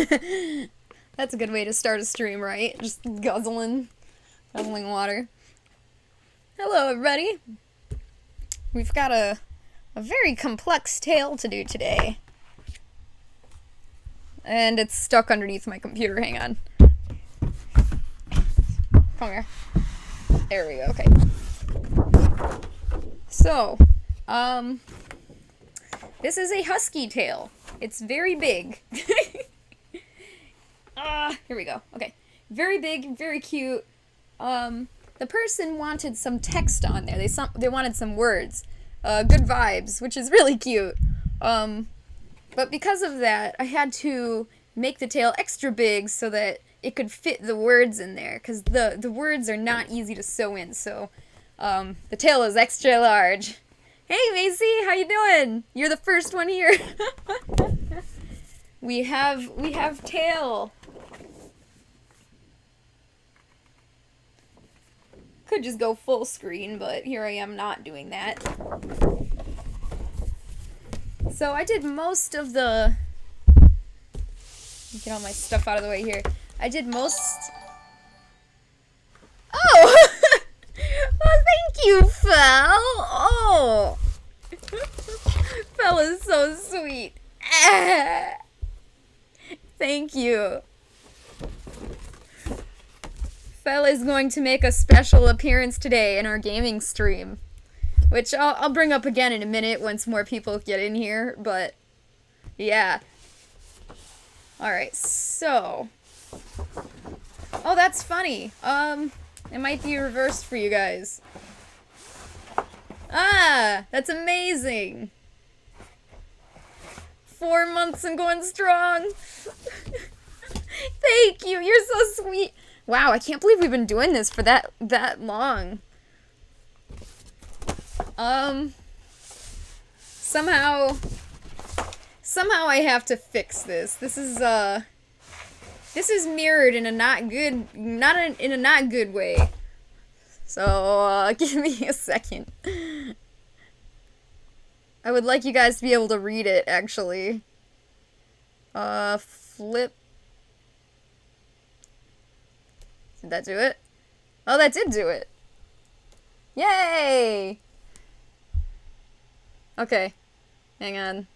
That's a good way to start a stream, right? Just guzzling water. Hello, everybody. We've got a very complex tale to do today. And it's stuck underneath my computer. Hang on. Come here. There we go. Okay. So, this is a Husky tale. It's very big. Here we go. Okay. Very big, very cute. The person wanted some text on there. They wanted some words. Good vibes, which is really cute. But because of that, I had to make the tale extra big so that it could fit the words in there, because the words are not easy to sew in, so the tale is extra large. Hey Macy, how you doing? You're the first one here. we have tale. Could just go full screen, but here I am not doing that. So I did most of the... Get all my stuff out of the way here. I did most... Oh! Well, thank you, Fel! Oh! Fel is so sweet. Thank you. Fel is going to make a special appearance today in our gaming stream. Which I'll bring up again in a minute once more people get in here, but yeah. Alright, so. Oh, that's funny. It might be reversed for you guys. Ah, that's amazing. 4 months and going strong. Thank you, you're so sweet. Wow, I can't believe we've been doing this for that long. Somehow I have to fix this. This is mirrored in a not good way. So, give me a second. I would like you guys to be able to read it, actually. Flip. Did that do it? Oh, that did do it. Yay! Okay. Hang on.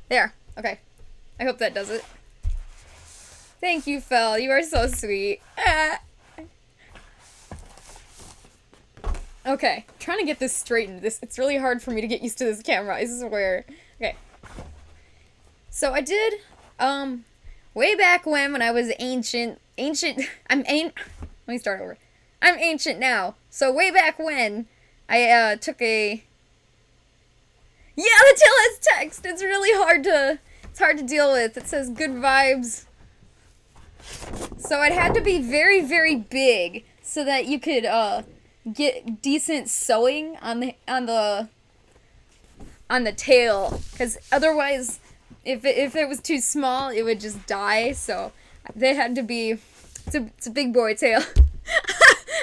There. Okay. I hope that does it. Thank you, Fel. You are so sweet. Okay. I'm trying to get this straightened. It's really hard for me to get used to this camera, I swear. Okay. So I did, way back when I was ancient, let me start over. I'm ancient now. So way back when, I, took a... Yeah, the tail has text! It's really hard to deal with. It says good vibes. So it had to be very, very big so that you could, get decent sewing on the tail. Because otherwise, if it was too small, it would just die. So they had to be... It's a big boy tail.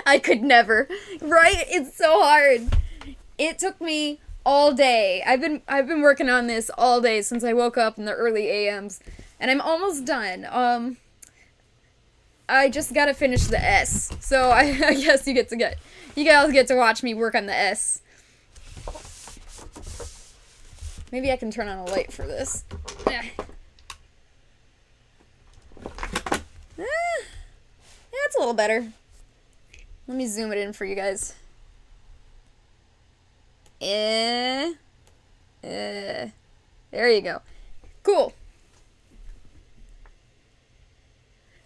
I could never. Right? It's so hard. It took me all day. I've been working on this all day since I woke up in the early AMs, and I'm almost done. I just gotta finish the S. So I guess you guys get to watch me work on the S. Maybe I can turn on a light for this. Yeah, it's a little better. Let me zoom it in for you guys. There you go. Cool.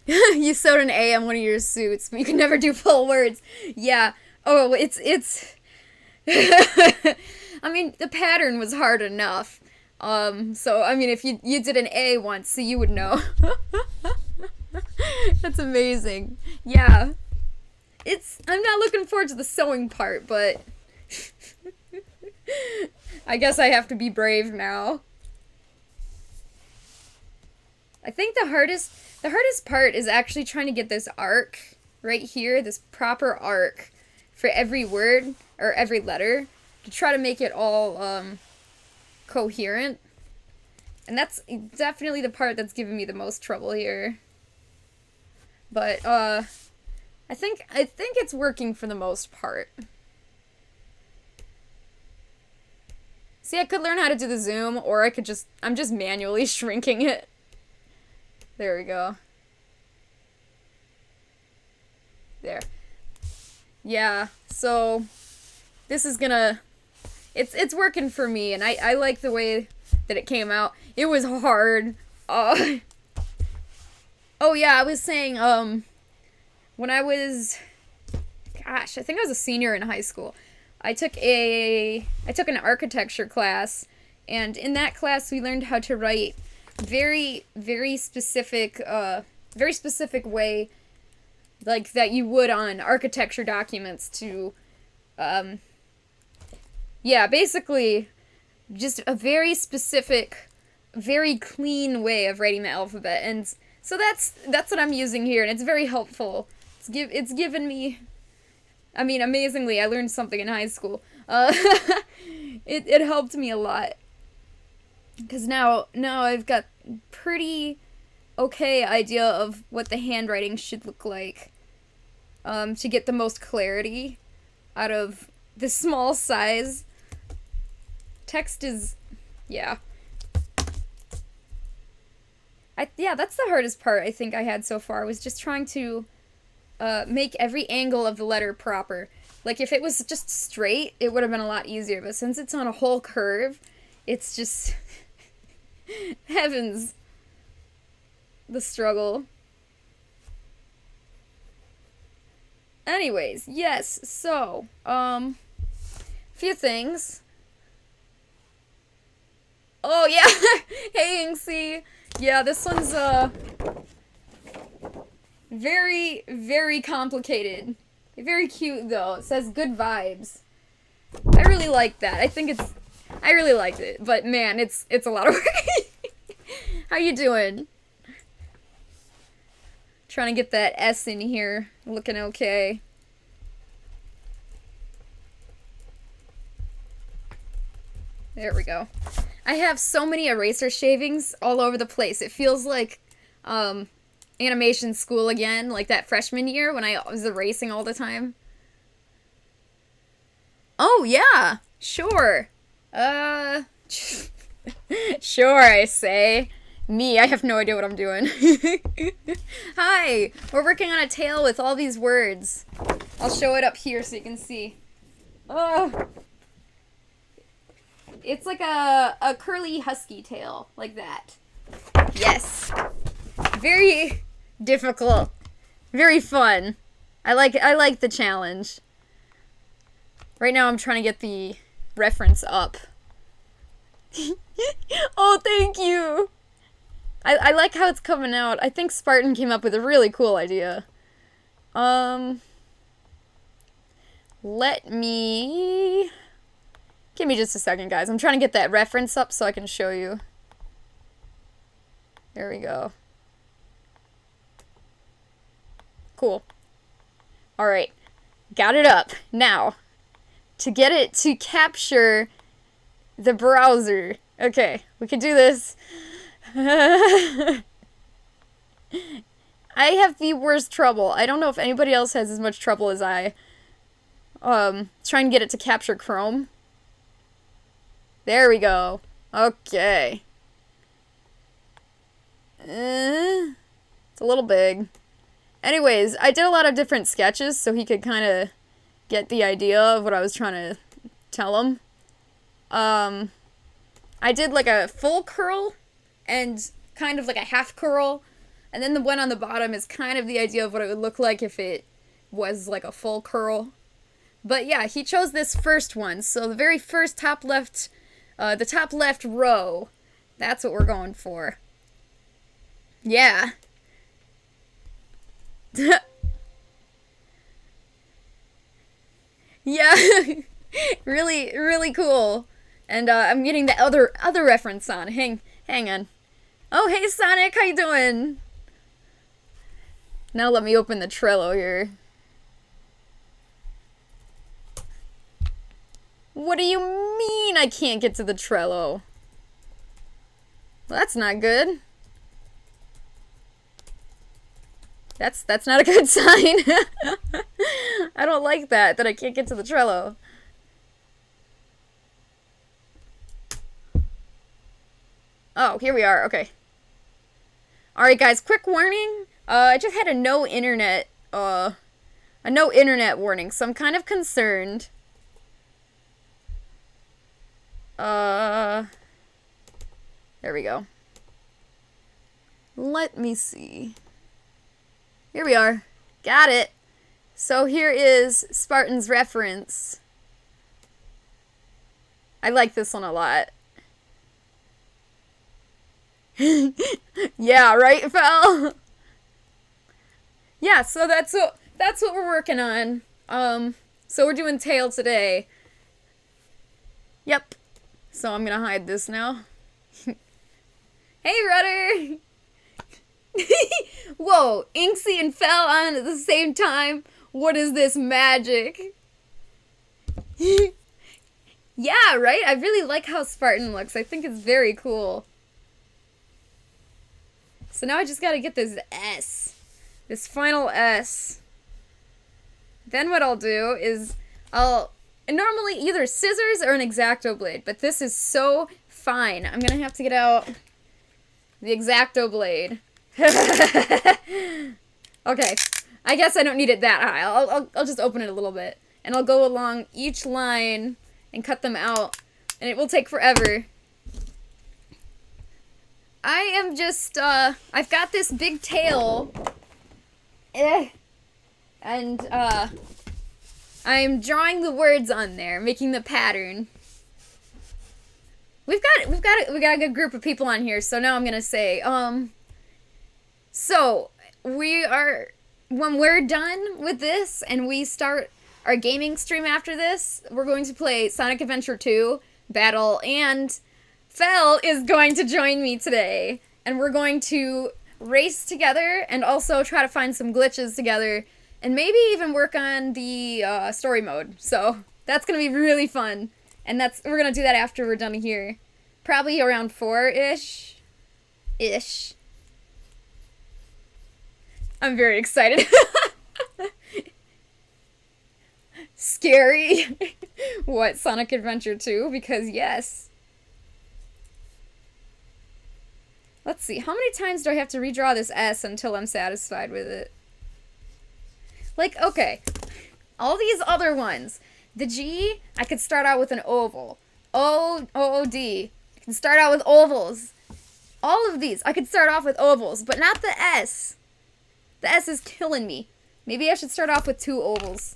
You sewed an A on one of your suits, but you can never do full words. Yeah. Oh, it's... I mean, the pattern was hard enough. So, I mean, if you did an A once, so you would know. That's amazing. Yeah. I'm not looking forward to the sewing part, but... I guess I have to be brave now. I think the hardest part is actually trying to get this arc right here, this proper arc for every word or every letter to try to make it all coherent. And that's definitely the part that's giving me the most trouble here. But, I think it's working for the most part. See, I could learn how to do the zoom, or I could I'm just manually shrinking it. There we go. There. Yeah, so this is gonna, it's working for me, and I like the way that it came out. It was hard. Oh yeah, I was saying, when I was, gosh, I think I was a senior in high school. I took an architecture class, and in that class we learned how to write very specific way, like that you would on architecture documents to, yeah, basically just a very specific, very clean way of writing the alphabet. And so that's what I'm using here, and it's very helpful. It's given me, I mean, amazingly, I learned something in high school. It helped me a lot. Because now I've got pretty okay idea of what the handwriting should look like. To get the most clarity out of the small size. Text is, yeah. Yeah, that's the hardest part I think I had so far, was just trying to make every angle of the letter proper. Like, if it was just straight, it would have been a lot easier, but since it's on a whole curve, it's just heavens, the struggle. Anyways, yes, so, few things. Oh, yeah! Hey, Inksy! Yeah, this one's, very complicated. Very cute, though. It says good vibes. I really like that. I really liked it, but man, it's a lot of work. How you doing? Trying to get that S in here, looking okay. There we go. I have so many eraser shavings all over the place. It feels like, animation school again, like that freshman year when I was erasing all the time. Oh, yeah, sure. Sure, I say. Me, I have no idea what I'm doing. Hi, we're working on a tail with all these words. I'll show it up here so you can see. Oh, it's like a curly husky tail, like that. Yes. Very difficult. Very fun. I like the challenge. Right now I'm trying to get the reference up. Oh, thank you. I like how it's coming out. I think Spartan came up with a really cool idea. Let me... Give me just a second, guys. I'm trying to get that reference up so I can show you. There we go. Cool. Alright. Got it up. Now, to get it to capture the browser. Okay, we can do this. I have the worst trouble. I don't know if anybody else has as much trouble as I. Trying to get it to capture Chrome. There we go. Okay. It's a little big. Anyways, I did a lot of different sketches so he could kind of get the idea of what I was trying to tell him. I did like a full curl and kind of like a half curl, and then the one on the bottom is kind of the idea of what it would look like if it was like a full curl. But yeah, he chose this first one, so the very first top left, the top left row, that's what we're going for. Yeah. Yeah, really, really cool. And I'm getting the other reference on. Hang on. Oh, hey Sonic, how you doing? Now let me open the Trello here. What do you mean I can't get to the Trello? Well, that's not good. That's not a good sign. I don't like that I can't get to the Trello. Oh, here we are. Okay. Alright, guys, quick warning. I just had a no internet warning, so I'm kind of concerned. There we go. Let me see. Here we are. Got it. So here is Spartan's reference. I like this one a lot. Yeah, right, Fel? Yeah, so that's what we're working on. So we're doing tail today. Yep. So I'm gonna hide this now. Hey, Rudder! Whoa, Inksy and Fel on at the same time? What is this magic? Yeah, right? I really like how Spartan looks. I think it's very cool. So now I just gotta get this S. This final S. Then what I'll do is I'll normally either scissors or an X-Acto blade, but this is so fine. I'm gonna have to get out the X-Acto blade. Okay, I guess I don't need it that high. I'll just open it a little bit, and I'll go along each line and cut them out, and it will take forever. I am just, I've got this big tail, and, I'm drawing the words on there, making the pattern. We got a good group of people on here, so now I'm gonna say, so, when we're done with this, and we start our gaming stream after this, we're going to play Sonic Adventure 2, Battle, and Fel is going to join me today, and we're going to race together and also try to find some glitches together and maybe even work on the story mode. So that's gonna be really fun, and we're gonna do that after we're done here, probably around 4-ish. I'm very excited. Scary. What, Sonic Adventure 2? Because yes. Let's see, how many times do I have to redraw this S until I'm satisfied with it? Like, okay, all these other ones. The G, I could start out with an oval. O-O-D, I can start out with ovals. All of these, I could start off with ovals, but not the S. The S is killing me. Maybe I should start off with 2 ovals.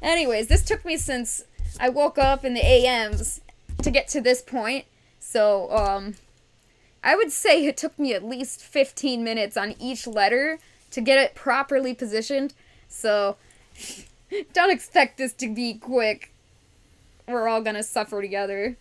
Anyways, this took me since I woke up in the AMs to get to this point. So, I would say it took me at least 15 minutes on each letter to get it properly positioned. So, don't expect this to be quick. We're all gonna suffer together.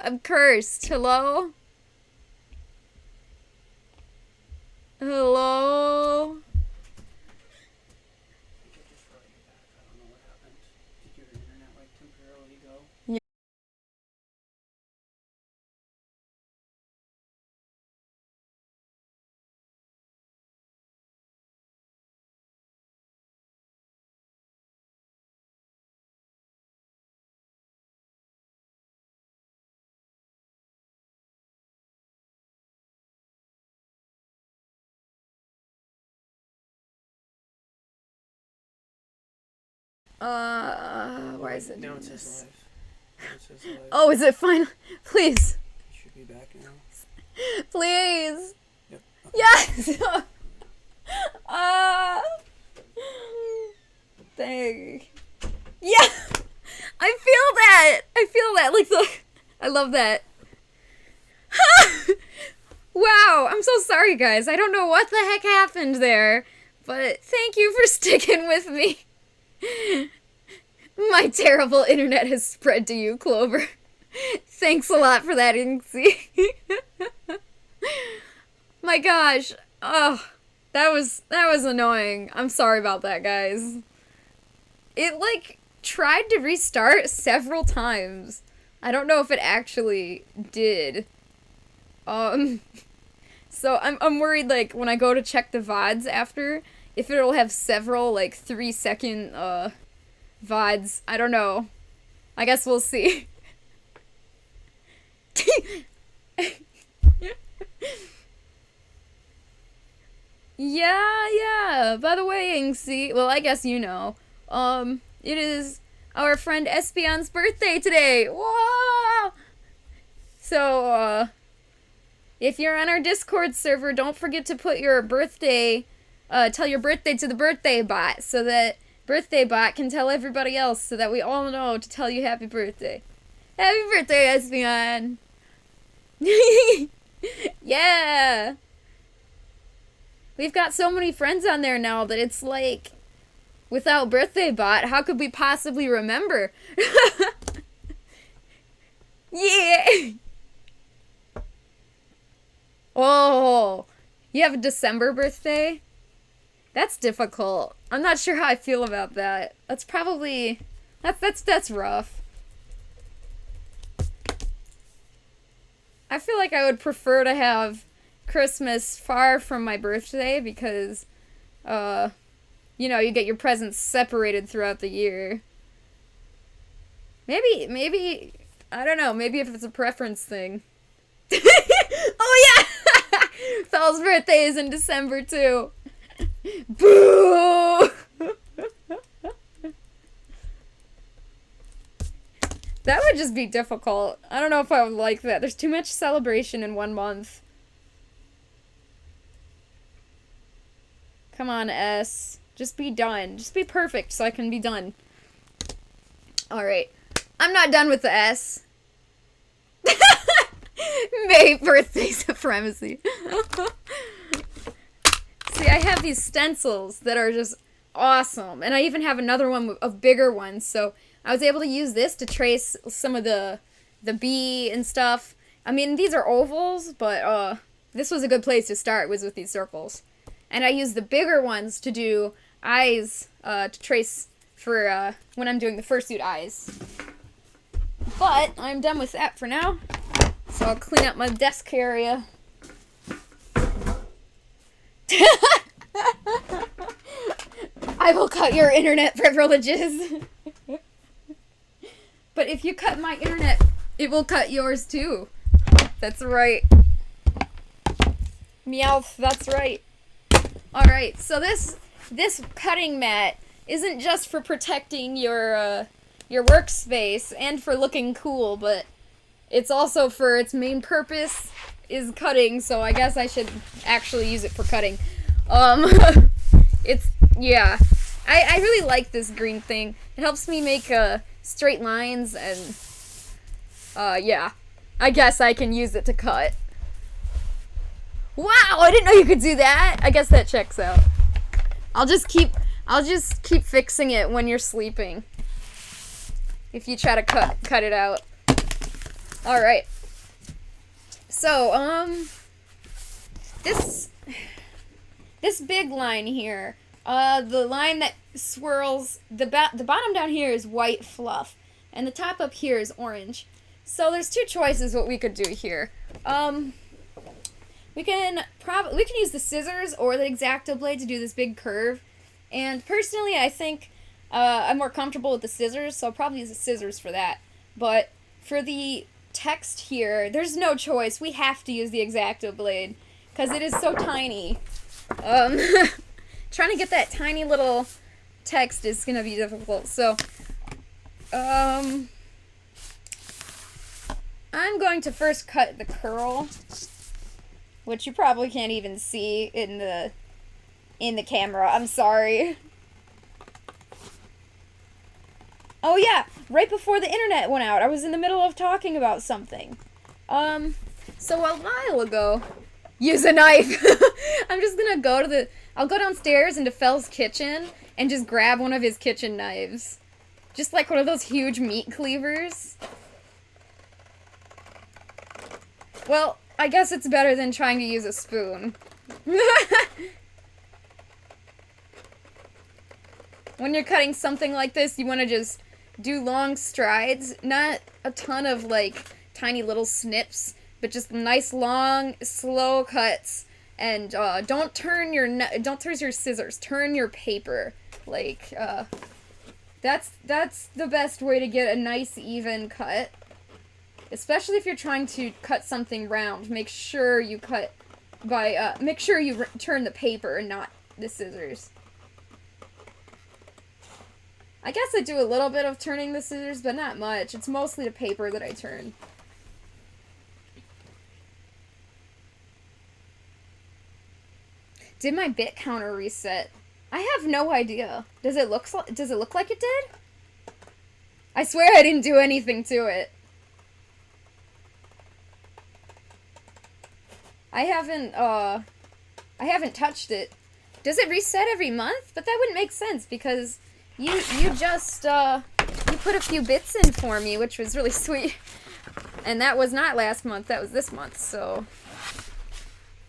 I'm cursed. Hello? Hello? Why is it Now doing it says this? live. Now it says live. Oh, is it fine? Please. You should be back now. Please. Yep. Okay. Yes! Dang. Yeah! I feel that! I feel that. Like, the... I love that. Wow, I'm so sorry, guys. I don't know what the heck happened there, but thank you for sticking with me. My terrible internet has spread to you, Clover. Thanks a lot for that, Inksy. My gosh. Oh, that was annoying. I'm sorry about that, guys. It, like, tried to restart several times. I don't know if it actually did. So I'm worried, like, when I go to check the VODs after, if it'll have several, like, 3-second, VODs. I don't know. I guess we'll see. Yeah. By the way, Inksy, well, I guess you know. It is our friend Espion's birthday today. Whoa! So, if you're on our Discord server, don't forget to put your birthday, tell your birthday to the birthday bot, so that birthday bot can tell everybody else, so that we all know to tell you happy birthday. Happy birthday, Espion! Yeah! We've got so many friends on there now that it's like, without birthday bot, how could we possibly remember? Yeah! Oh, you have a December birthday? That's difficult. I'm not sure how I feel about that. That's probably... That's rough. I feel like I would prefer to have Christmas far from my birthday because, you know, you get your presents separated throughout the year. Maybe, I don't know, maybe if it's a preference thing. Oh yeah! Fell's birthday is in December too. Boo! That would just be difficult. I don't know if I would like that. There's too much celebration in 1 month. Come on, S. Just be done. Just be perfect so I can be done. Alright. I'm not done with the S. May birthday supremacy. See, I have these stencils that are just awesome. And I even have another one of bigger ones. So I was able to use this to trace some of the bee and stuff. I mean, these are ovals, but this was a good place to start, was with these circles. And I used the bigger ones to do eyes, to trace for when I'm doing the fursuit eyes. But I'm done with that for now. So I'll clean up my desk area. I will cut your internet privileges. But if you cut my internet, it will cut yours too. That's right. Meowth, that's right. Alright, so this cutting mat isn't just for protecting your workspace and for looking cool, but it's also for its main purpose is cutting, so I guess I should actually use it for cutting. It's, yeah. I really like this green thing. It helps me make, straight lines, and, yeah. I guess I can use it to cut. Wow, I didn't know you could do that! I guess that checks out. I'll just keep fixing it when you're sleeping. If you try to cut it out. Alright. So, this big line here, the line that swirls, the bottom down here is white fluff, and the top up here is orange. So there's two choices what we could do here. We can use the scissors or the X-Acto blade to do this big curve, and personally I think I'm more comfortable with the scissors, so I'll probably use the scissors for that. But for the text here, there's no choice. We have to use the X-Acto blade because it is so tiny. Trying to get that tiny little text is gonna be difficult. So, I'm going to first cut the curl, which you probably can't even see in the camera. I'm sorry. Oh yeah, right before the internet went out, I was in the middle of talking about something. So a while ago, use a knife. I'm just gonna I'll go downstairs into Fell's kitchen and just grab one of his kitchen knives. Just like one of those huge meat cleavers. Well, I guess it's better than trying to use a spoon. When you're cutting something like this, you want to just do long strides, not a ton of like tiny little snips, but just nice long slow cuts. And don't turn your scissors, turn your paper. Like that's the best way to get a nice even cut. Especially if you're trying to cut something round, make sure you cut by make sure you turn the paper and not the scissors. I guess I do a little bit of turning the scissors, but not much. It's mostly the paper that I turn. Did my bit counter reset? I have no idea. Does it look like it did? I swear I didn't do anything to it. I haven't touched it. Does it reset every month? But that wouldn't make sense because you just you put a few bits in for me, which was really sweet. And that was not last month, that was this month, so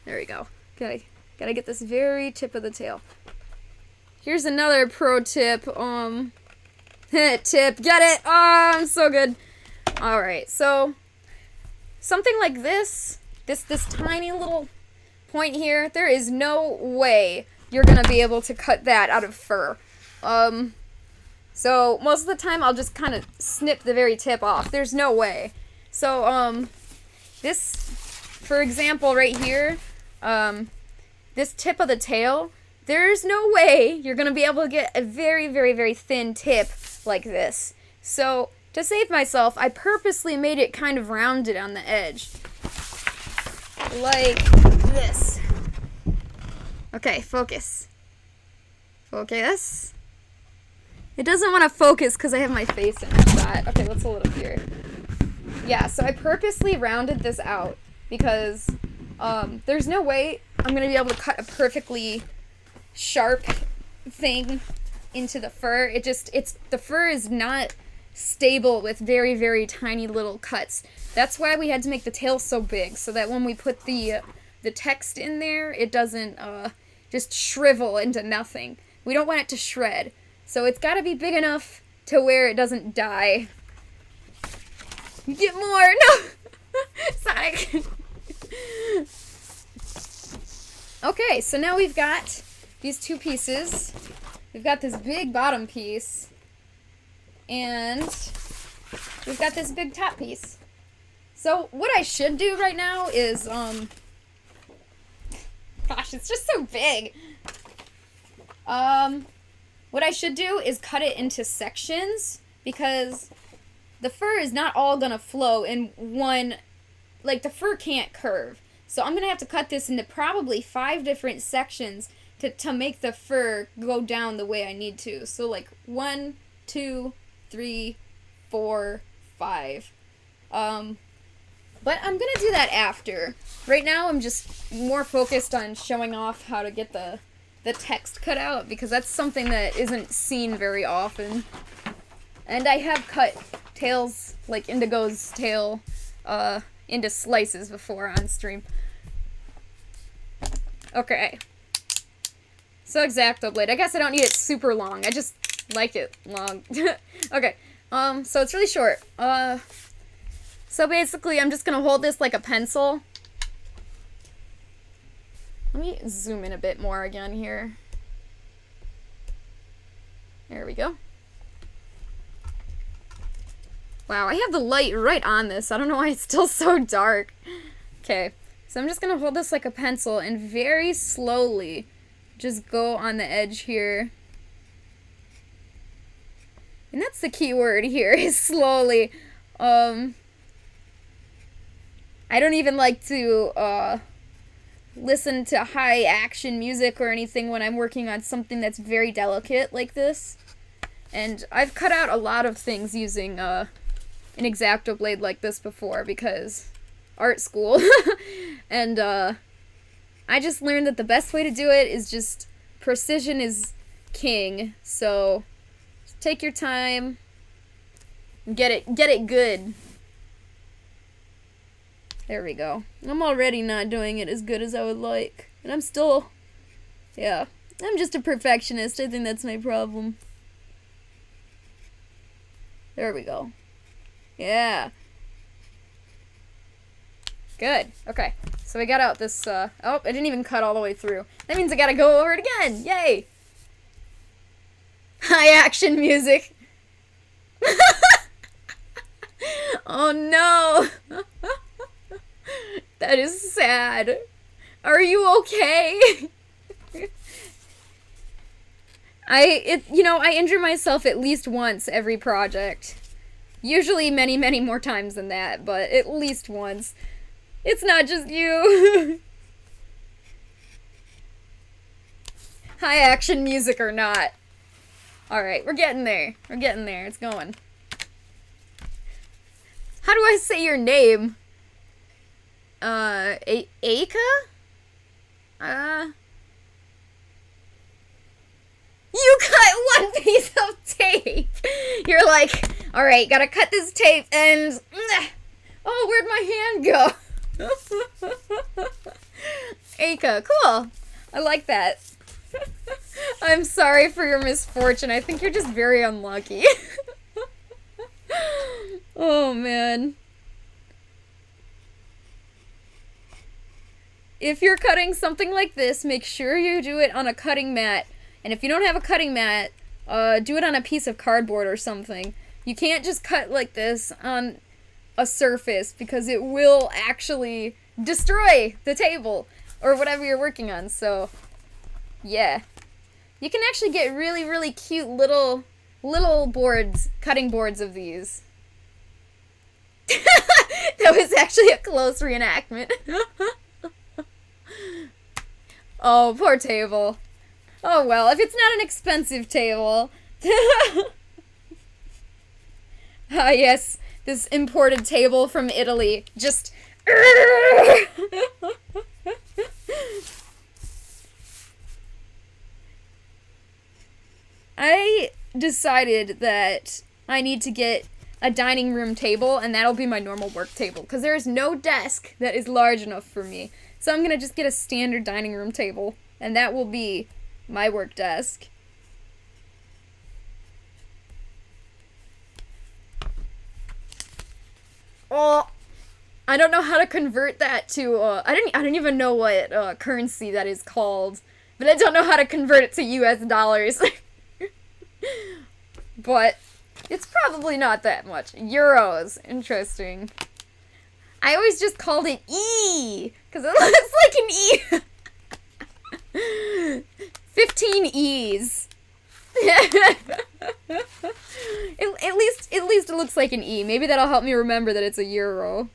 there we go. Gotta get this very tip of the tail. Here's another pro tip. Tip, get it? Oh, I'm so good. Alright, so something like this tiny little point here, there is no way you're gonna be able to cut that out of fur. So most of the time I'll just kind of snip the very tip off. There's no way. So, this, for example, right here, this tip of the tail, there's no way you're gonna be able to get a very, very, very thin tip like this. So, to save myself, I purposely made it kind of rounded on the edge. Like this. Okay, focus. Focus. It doesn't want to focus because I have my face in the shot. Okay, let's hold it up here. Yeah, so I purposely rounded this out because there's no way I'm going to be able to cut a perfectly sharp thing into the fur. The fur is not stable with very, very tiny little cuts. That's why we had to make the tail so big, so that when we put the text in there, it doesn't just shrivel into nothing. We don't want it to shred. So it's got to be big enough to where it doesn't die. Get more! No! Sonic! Okay, so now we've got these two pieces. We've got this big bottom piece. And we've got this big top piece. So what I should do right now is, gosh, it's just so big. What I should do is cut it into sections because the fur is not all gonna flow in one, like the fur can't curve. So I'm gonna have to cut this into probably 5 different sections to make the fur go down the way I need to. So like 1, 2, 3, 4, 5. But I'm gonna do that after. Right now I'm just more focused on showing off how to get the text cut out because that's something that isn't seen very often. And I have cut tails, like Indigo's tail, into slices before on stream. Okay. So X-Acto blade. I guess I don't need it super long. I just like it long. Okay. So it's really short. So basically I'm just gonna hold this like a pencil. Let me zoom in a bit more again here. There we go. Wow, I have the light right on this. I don't know why it's still so dark. Okay, so I'm just gonna hold this like a pencil and very slowly just go on the edge here. And that's the key word here, is slowly. I don't even like to listen to high action music or anything when I'm working on something that's very delicate like this. And I've cut out a lot of things using an X-Acto blade like this before because art school. And I just learned that the best way to do it is just precision is king. So just take your time and get it good. There we go. I'm already not doing it as good as I would like. And I'm still, yeah, I'm just a perfectionist. I think that's my problem. There we go. Yeah. Good. Okay. So we got out this, oh, I didn't even cut all the way through. That means I gotta go over it again. Yay! High action music. Oh no! That is sad. Are you okay? I injure myself at least once every project. Usually many, many more times than that, but at least once. It's not just you. High action music or not. Alright, we're getting there. We're getting there. It's going. How do I say your name? Aika? You cut one piece of tape! You're like, alright, gotta cut this tape and... Oh, where'd my hand go? Aika, cool. I like that. I'm sorry for your misfortune. I think you're just very unlucky. Oh, man. If you're cutting something like this, make sure you do it on a cutting mat. And if you don't have a cutting mat, do it on a piece of cardboard or something. You can't just cut like this on a surface because it will actually destroy the table or whatever you're working on. So, yeah. You can actually get really, really cute little boards, cutting boards of these. That was actually a close reenactment. Oh, poor table. Oh well, if it's not an expensive table. Ah yes, this imported table from Italy. Just... I decided that I need to get a dining room table, and that'll be my normal work table, because there is no desk that is large enough for me. So I'm gonna just get a standard dining room table, and that will be my work desk. Oh, I don't know how to convert that to, I don't even know what, currency that is called, but I don't know how to convert it to US dollars. But it's probably not that much. Euros. Interesting. I always just called it E, because it looks like an E. 15 E's. At least it looks like an E. Maybe that'll help me remember that it's a euro.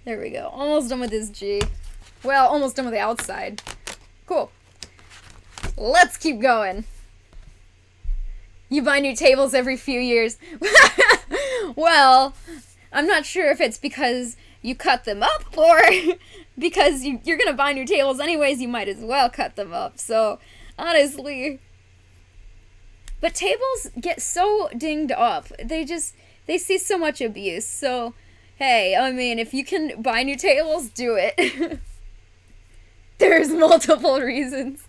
There we go. Almost done with this G. Well, almost done with the outside. Cool. Let's keep going. You buy new tables every few years. Well, I'm not sure if it's because you cut them up or because you're gonna buy new tables anyways, you might as well cut them up. So, honestly, But tables get so dinged up. They see so much abuse. So, hey, I mean, if you can buy new tables, do it. There's multiple reasons.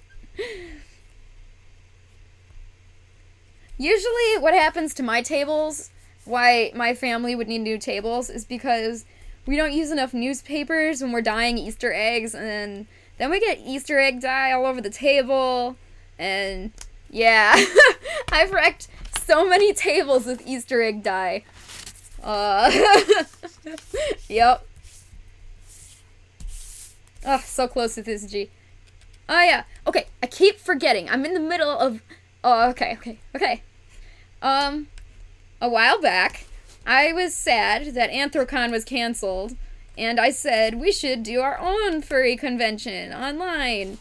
Usually what happens to my tables, why my family would need new tables, is because we don't use enough newspapers when we're dyeing Easter eggs, and then we get Easter egg dye all over the table, and yeah, I've wrecked so many tables with Easter egg dye. Yep. Oh, so close with this G. Oh yeah, okay, I keep forgetting. I'm in the middle of, okay. A while back, I was sad that Anthrocon was canceled, and I said we should do our own furry convention online.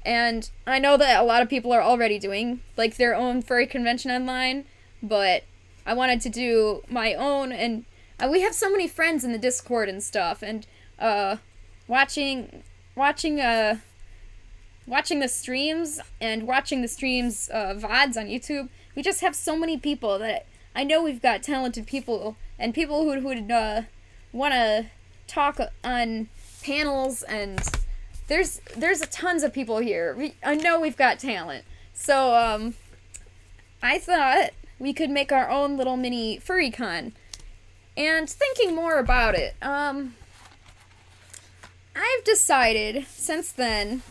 And I know that a lot of people are already doing, like, their own furry convention online, but I wanted to do my own, and we have so many friends in the Discord and stuff, and, watching the streams, and watching the streams, VODs on YouTube, we just have so many people that I know we've got talented people, and people who would want to talk on panels, and there's tons of people here. I know we've got talent. So, I thought we could make our own little mini furry con. And thinking more about it, I've decided since then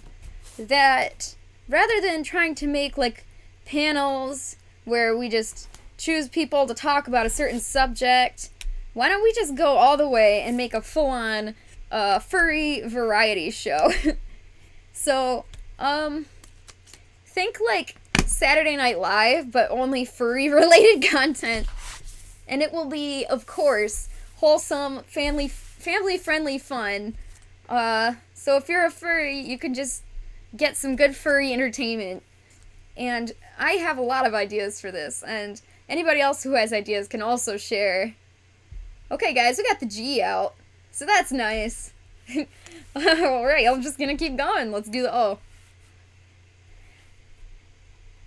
that rather than trying to make, like, panels where we just choose people to talk about a certain subject, why don't we just go all the way and make a full-on furry variety show? So, think like Saturday Night Live, but only furry-related content. And it will be, of course, wholesome, family-friendly fun. So if you're a furry, you can just get some good furry entertainment. And I have a lot of ideas for this, and anybody else who has ideas can also share. Okay, guys, we got the G out, so that's nice. Alright, I'm just gonna keep going. Let's do the O.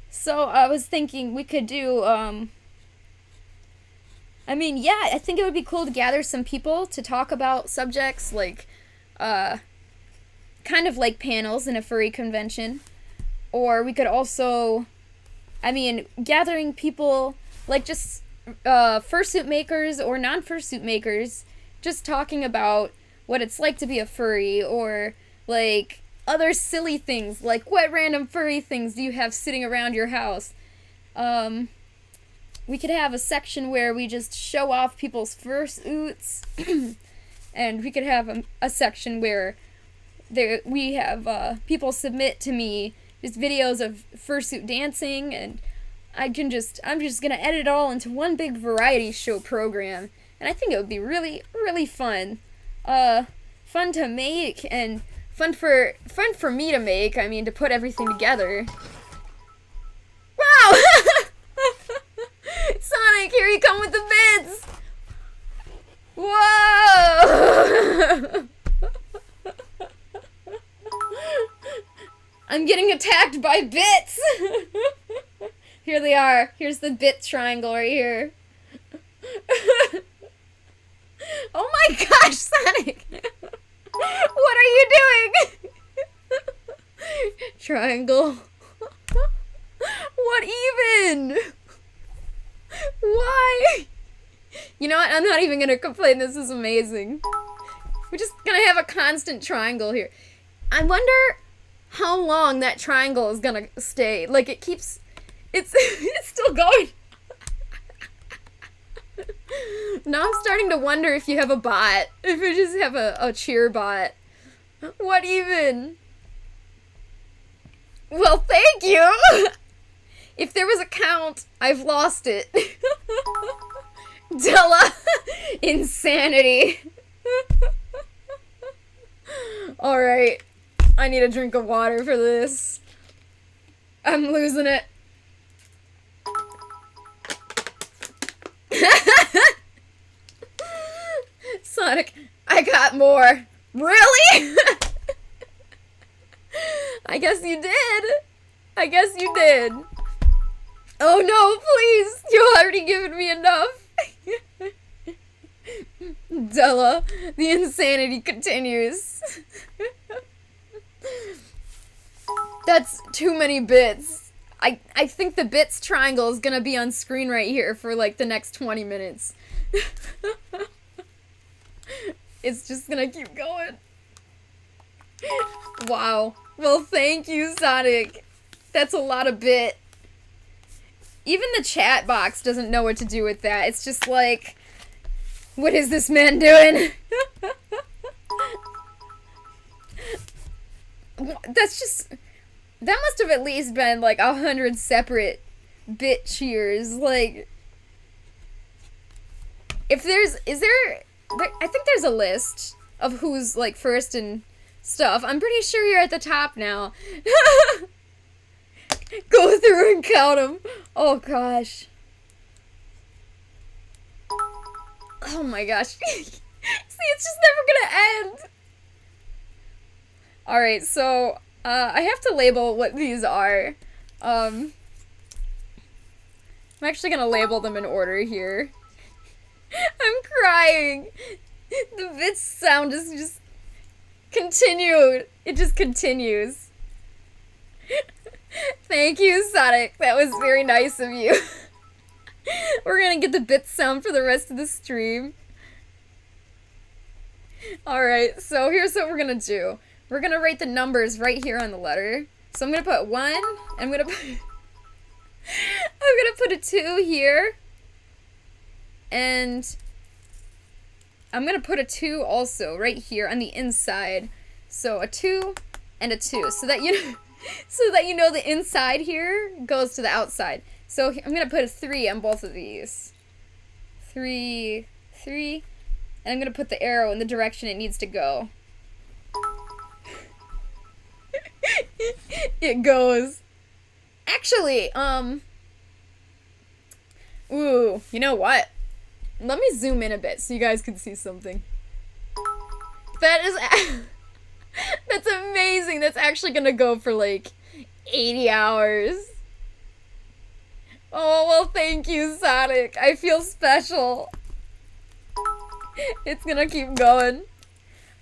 So, I was thinking we could do, I think it would be cool to gather some people to talk about subjects like, kind of like panels in a furry convention. Or we could also, gathering people, like just fursuit makers or non-fursuit makers, just talking about what it's like to be a furry, or like other silly things, like what random furry things do you have sitting around your house. We could have a section where we just show off people's fursuits, and we could have a section where we have people submit to me just videos of fursuit dancing, and I'm just gonna edit it all into one big variety show program, and I think it would be really, really fun. Fun to make, and fun for me to make, to put everything together. Wow! Sonic, here you come with the bits! Whoa! I'm getting attacked by bits! Here they are. Here's the bit triangle right here. Oh my gosh, Sonic! What are you doing? Triangle. What even? Why? You know what? I'm not even gonna complain. This is amazing. We're just gonna have a constant triangle here. I wonder how long that triangle is gonna stay. Like, it's still going. Now I'm starting to wonder if you have a bot. If you just have a cheer bot. What even? Well, thank you! If there was a count, I've lost it. Della. Insanity. Alright. I need a drink of water for this. I'm losing it. Sonic, I got more. Really? I guess you did. Oh no, please! You've already given me enough! Della, the insanity continues. That's too many bits. I think the bits triangle is gonna be on screen right here for like the next 20 minutes. It's just gonna keep going. Wow. Well, thank you, Sonic. That's a lot of bit. Even the chat box doesn't know what to do with that. It's just like, what is this man doing? That's just... That must have at least been like 100 separate bit cheers. Like, if there's... I think there's a list of who's like first and stuff. I'm pretty sure you're at the top now. Go through and count them. Oh gosh. Oh my gosh. See, it's just never gonna end. Alright, so I have to label what these are. I'm actually gonna label them in order here. I'm crying. The bit sound is just continued. It just continues. Thank you, Sonic. That was very nice of you. We're gonna get the bit sound for the rest of the stream. Alright, so here's what we're gonna do. We're gonna write the numbers right here on the letter. So I'm gonna put 1, I'm gonna put a 2 here. And I'm gonna put a 2 also right here on the inside. So a 2 and a 2, so that you know the inside here goes to the outside. So I'm gonna put a 3 on both of these. 3, 3, and I'm gonna put the arrow in the direction it needs to go. It goes. Actually, ooh, you know what? Let me zoom in a bit so you guys can see something. That is... That's amazing. That's actually gonna go for like 80 hours. Oh, well, thank you, Sonic. I feel special. It's gonna keep going.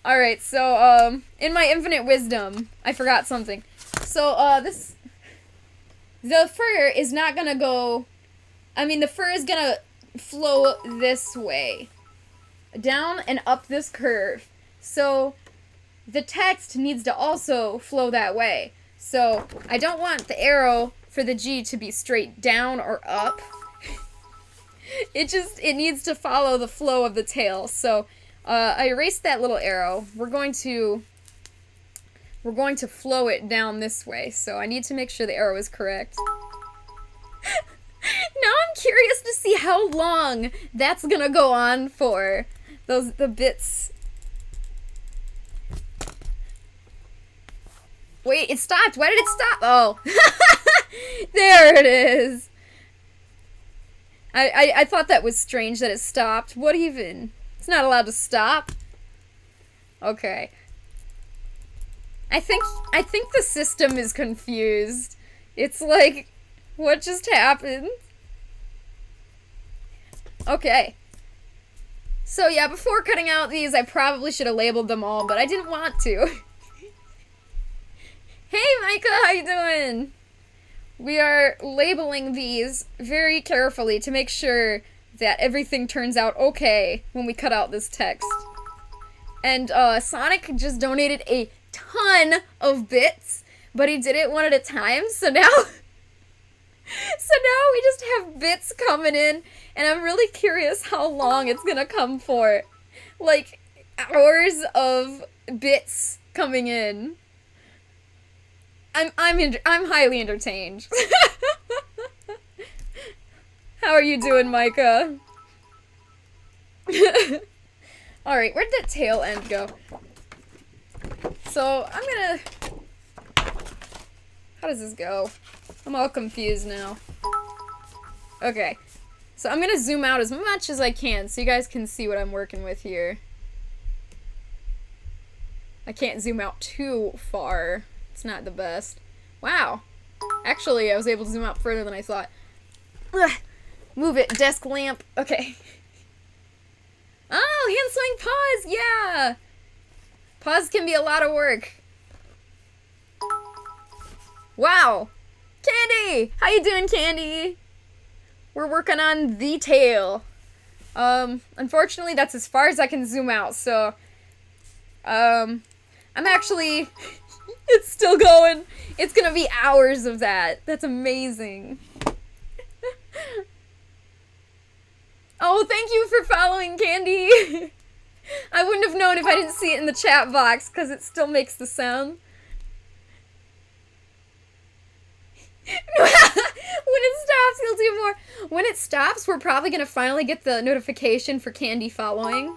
Alright, so, in my infinite wisdom, I forgot something. So, the fur is not gonna go... I mean, the fur is gonna flow this way. Down and up this curve. So, the text needs to also flow that way. So, I don't want the arrow for the G to be straight down or up. It needs to follow the flow of the tail. So, I erased that little arrow. We're going to flow it down this way. So, I need to make sure the arrow is correct. Now I'm curious to see how long that's gonna go on for. The bits. Wait, it stopped. Why did it stop? Oh. There it is. I thought that was strange that it stopped. What even? It's not allowed to stop. Okay. I think the system is confused. It's like, what just happened? Okay. So yeah, before cutting out these, I probably should have labeled them all, but I didn't want to. Hey Micah, how you doing? We are labeling these very carefully to make sure that everything turns out okay when we cut out this text. And Sonic just donated a ton of bits, but he did it one at a time, so now we just have bits coming in, and I'm really curious how long it's gonna come for. Like, hours of bits coming in. I'm highly entertained. How are you doing, Micah? Alright, where'd that tail end go? So, I'm gonna... How does this go? I'm all confused now. Okay. So I'm gonna zoom out as much as I can so you guys can see what I'm working with here. I can't zoom out too far. It's not the best. Wow. Actually, I was able to zoom out further than I thought. Ugh. Move it, desk lamp. Okay. Oh, hand swing paws, yeah! Paws can be a lot of work. Wow! Candy! How you doing, Candy? We're working on the tail. Unfortunately, that's as far as I can zoom out, so... I'm actually... It's still going. It's gonna be hours of that. That's amazing. Oh, thank you for following, Candy. I wouldn't have known if I didn't see it in the chat box, because it still makes the sound. When it stops, he'll do more. When it stops, we're probably going to finally get the notification for Candy following.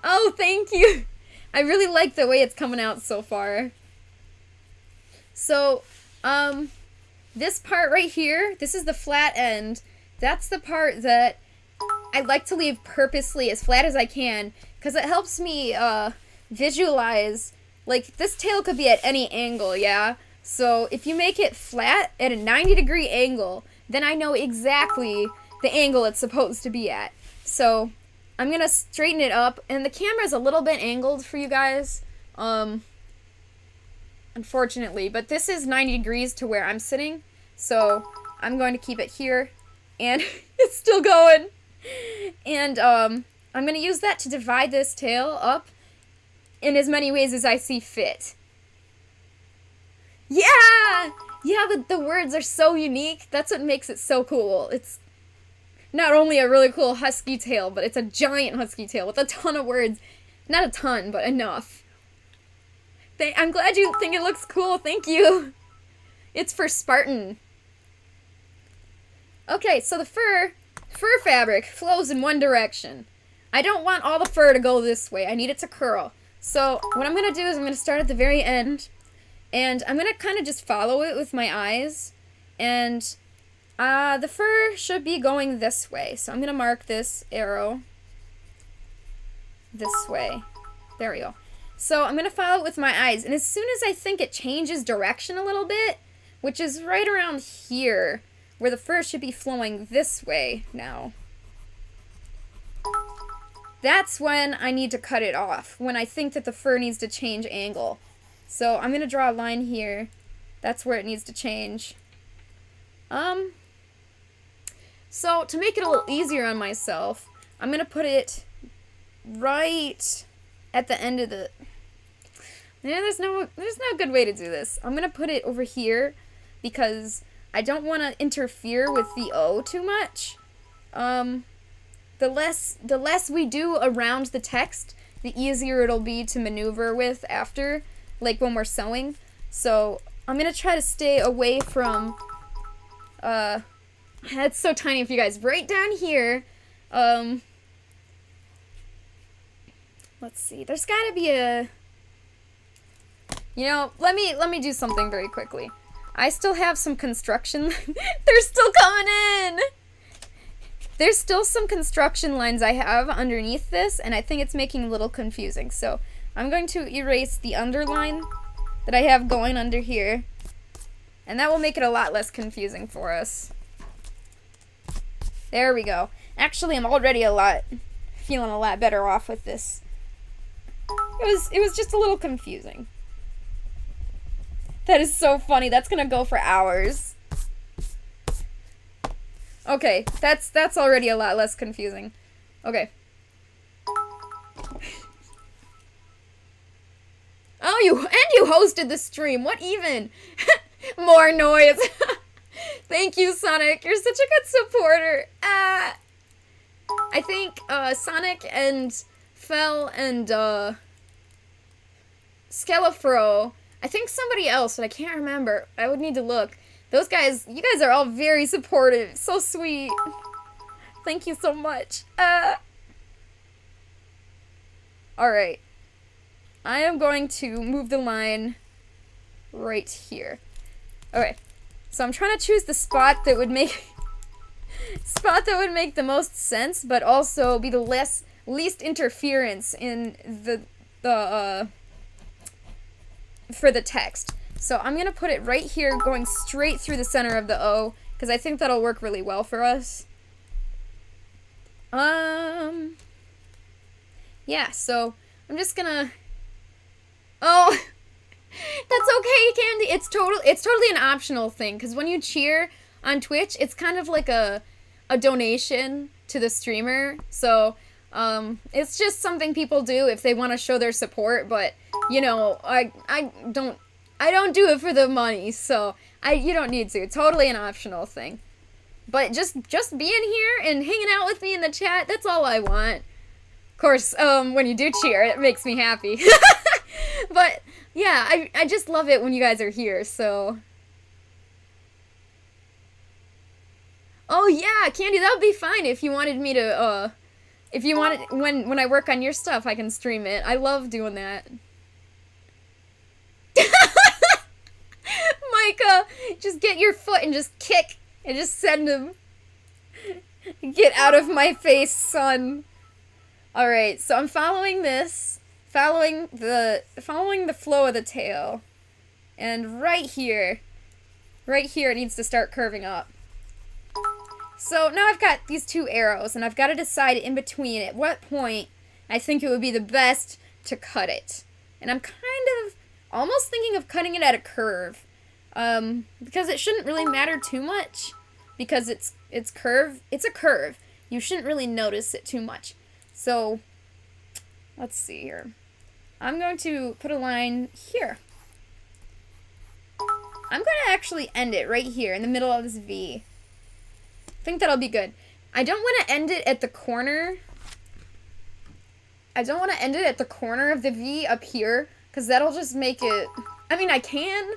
Oh, thank you. I really like the way it's coming out so far. So, this part right here, this is the flat end. That's the part that I like to leave purposely as flat as I can, because it helps me visualize, like, this tail could be at any angle, yeah? So if you make it flat at a 90-degree angle, then I know exactly the angle it's supposed to be at. So I'm going to straighten it up, and the camera's a little bit angled for you guys, unfortunately, but this is 90 degrees to where I'm sitting, so I'm going to keep it here, and it's still going. And I'm going to use that to divide this tail up in as many ways as I see fit. Yeah! Yeah, the words are so unique. That's what makes it so cool. It's not only a really cool husky tail, but it's a giant husky tail with a ton of words. Not a ton, but enough. I'm glad you think it looks cool. Thank you. It's for Spartan. Okay, so the fur fabric flows in one direction. I don't want all the fur to go this way. I need it to curl. So what I'm going to do is I'm going to start at the very end, and I'm going to kind of just follow it with my eyes, and the fur should be going this way. So I'm going to mark this arrow this way. There we go. So I'm going to follow it with my eyes, and as soon as I think it changes direction a little bit, which is right around here, where the fur should be flowing this way now, that's when I need to cut it off, when I think that the fur needs to change angle. So I'm going to draw a line here. That's where it needs to change. So to make it a little easier on myself, I'm going to put it right at the end of the... Yeah, there's no good way to do this. I'm going to put it over here because I don't want to interfere with the O too much. The less we do around the text, the easier it'll be to maneuver with after, like when we're sewing. So I'm going to try to stay away from, it's so tiny for you guys. Right down here, let's see, there's got to be a, you know, let me do something very quickly. I still have some construction, they're still coming in! There's still some construction lines I have underneath this, and I think it's making it a little confusing. So I'm going to erase the underline that I have going under here, and that will make it a lot less confusing for us. There we go. Actually, I'm already feeling a lot better off with this. It was just a little confusing. That is so funny. That's gonna go for hours. Okay, that's already a lot less confusing. Okay. Oh, you hosted the stream. What even? More noise. Thank you, Sonic. You're such a good supporter. I think Sonic and Fel and Skelefro. I think somebody else, but I can't remember. I would need to look. Those guys, you guys are all very supportive. So sweet. Thank you so much. Alright. I am going to move the line right here. Okay. So I'm trying to choose the spot that would make the most sense, but also be the least interference in for the text. So I'm going to put it right here, going straight through the center of the O, because I think that'll work really well for us. Yeah, so I'm just gonna... Oh, that's okay, Candy. It's totally an optional thing, because when you cheer on Twitch, it's kind of like a donation to the streamer. So, it's just something people do if they want to show their support, but, you know, I don't do it for the money, so you don't need to. It's totally an optional thing. But just being here and hanging out with me in the chat, that's all I want. Of course, when you do cheer, it makes me happy. But, yeah, I just love it when you guys are here, so... Oh, yeah, Candy, that would be fine if you wanted me to, if you wanted... When I work on your stuff, I can stream it. I love doing that. Micah, just get your foot and just kick and just send him. Get out of my face, son. Alright, so I'm following this. Following the flow of the tail. And right here it needs to start curving up. So now I've got these two arrows, and I've got to decide in between at what point I think it would be the best to cut it. And I'm kind of almost thinking of cutting it at a curve. Because it shouldn't really matter too much. Because it's a curve. You shouldn't really notice it too much. So, let's see here. I'm going to put a line here. I'm going to actually end it right here in the middle of this V. I think that'll be good. I don't want to end it at the corner. I don't want to end it at the corner of the V up here, because that'll just make it... I mean, I can,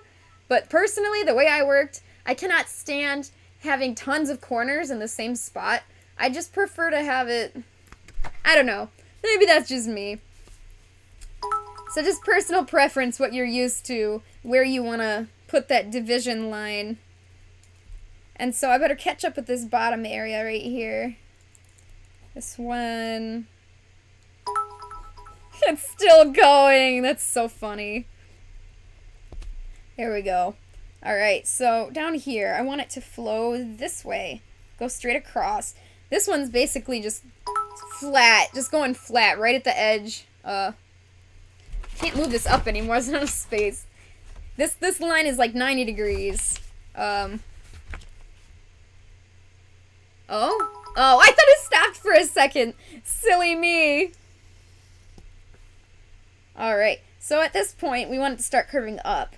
but personally, the way I worked, I cannot stand having tons of corners in the same spot. I just prefer to have it... I don't know. Maybe that's just me. So just personal preference, what you're used to, where you want to put that division line. And so I better catch up with this bottom area right here. This one. It's still going. That's so funny. There we go. Alright, so down here, I want it to flow this way. Go straight across. This one's basically just flat. Just going flat right at the edge. Can't move this up anymore. There's not enough space. This line is like 90 degrees. Oh, I thought it stopped for a second. Silly me. Alright, so at this point, we want it to start curving up.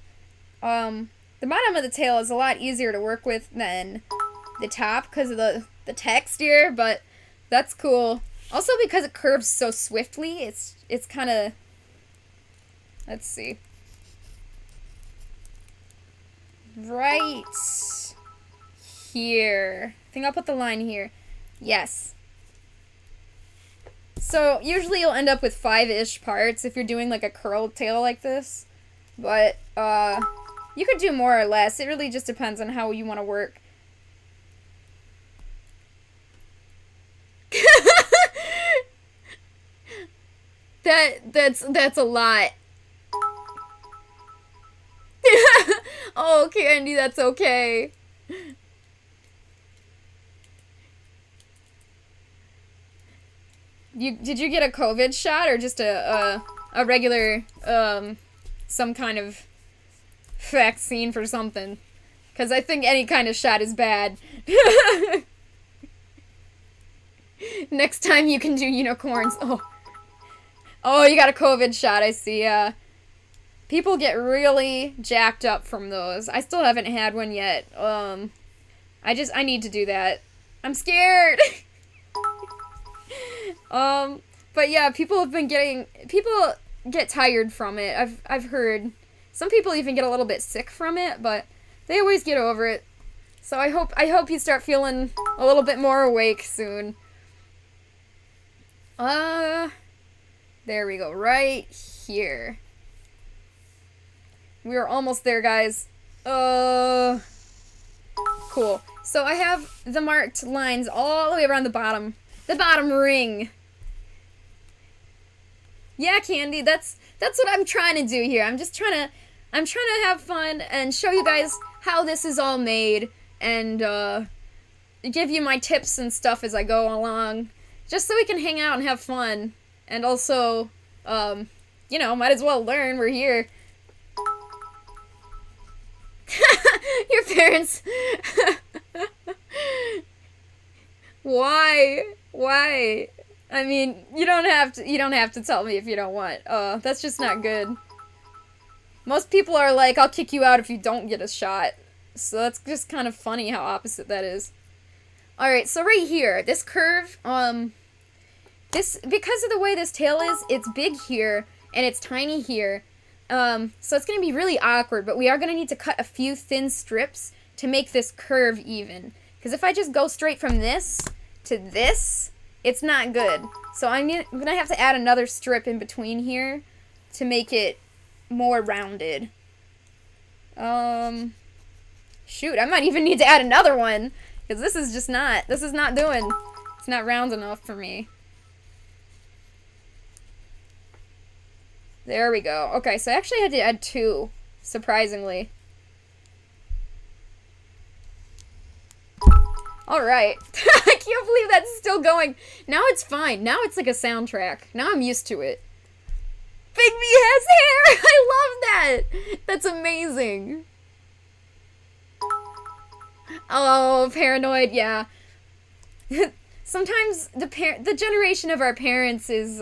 The bottom of the tail is a lot easier to work with than the top because of the texture, but that's cool. Also because it curves so swiftly, it's kind of... Let's see. Right here. I think I'll put the line here. Yes. So, usually you'll end up with 5-ish parts if you're doing like a curled tail like this. But, you could do more or less. It really just depends on how you want to work. That's a lot. Oh, Candy, that's okay. Did you get a COVID shot or just a regular some kind of vaccine for something? Because I think any kind of shot is bad. Next time you can do unicorns. Oh, you got a COVID shot, I see. People get really jacked up from those. I still haven't had one yet. I need to do that. I'm scared. But yeah, people get tired from it. I've heard. Some people even get a little bit sick from it, but they always get over it. So I hope you start feeling a little bit more awake soon. There we go, right here. We're almost there, guys. Cool. So I have the marked lines all the way around the bottom ring. Yeah, Candy, that's what I'm trying to do here. I'm trying to have fun and show you guys how this is all made and give you my tips and stuff as I go along, just so we can hang out and have fun. And also, you know, might as well learn. We're here. Your parents. Why? I mean, you don't have to tell me if you don't want. That's just not good. Most people are like, I'll kick you out if you don't get a shot. So that's just kind of funny how opposite that is. Alright, so right here, this curve, because of the way this tail is, it's big here, and it's tiny here. So it's going to be really awkward, but we are going to need to cut a few thin strips to make this curve even. Because if I just go straight from this to this, it's not good. So I'm going to have to add another strip in between here to make it more rounded. Shoot, I might even need to add another one. Because this is not doing, it's not round enough for me. There we go. Okay, so I actually had to add 2, surprisingly. Alright. I can't believe that's still going. Now it's fine. Now it's like a soundtrack. Now I'm used to it. Big B has hair! I love that! That's amazing. Oh, paranoid, yeah. Sometimes the generation of our parents is,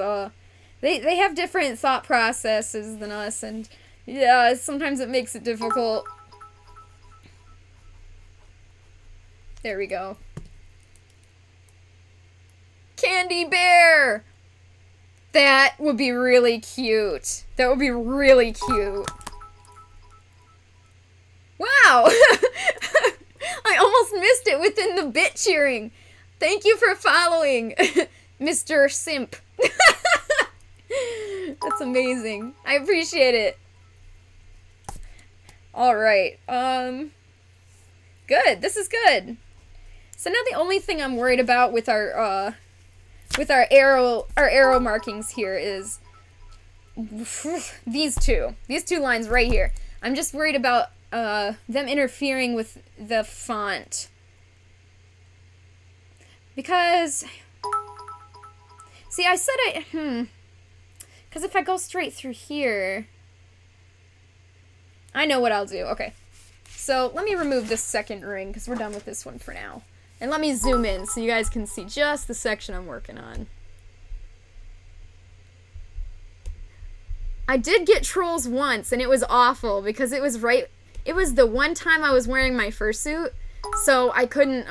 they have different thought processes than us, and yeah, sometimes it makes it difficult. There we go. Candy bear! That would be really cute. That would be really cute. Wow! I almost missed it within the bit cheering. Thank you for following, Mr. Simp. That's amazing. I appreciate it. Alright, good. This is good. So now the only thing I'm worried about with our arrow markings here is these two lines right here. I'm just worried about them interfering with the font. Because, see, I said because if I go straight through here, I know what I'll do. Okay. So let me remove this second ring because we're done with this one for now. And let me zoom in so you guys can see just the section I'm working on. I did get trolls once and it was awful because it was the one time I was wearing my fursuit, so I couldn't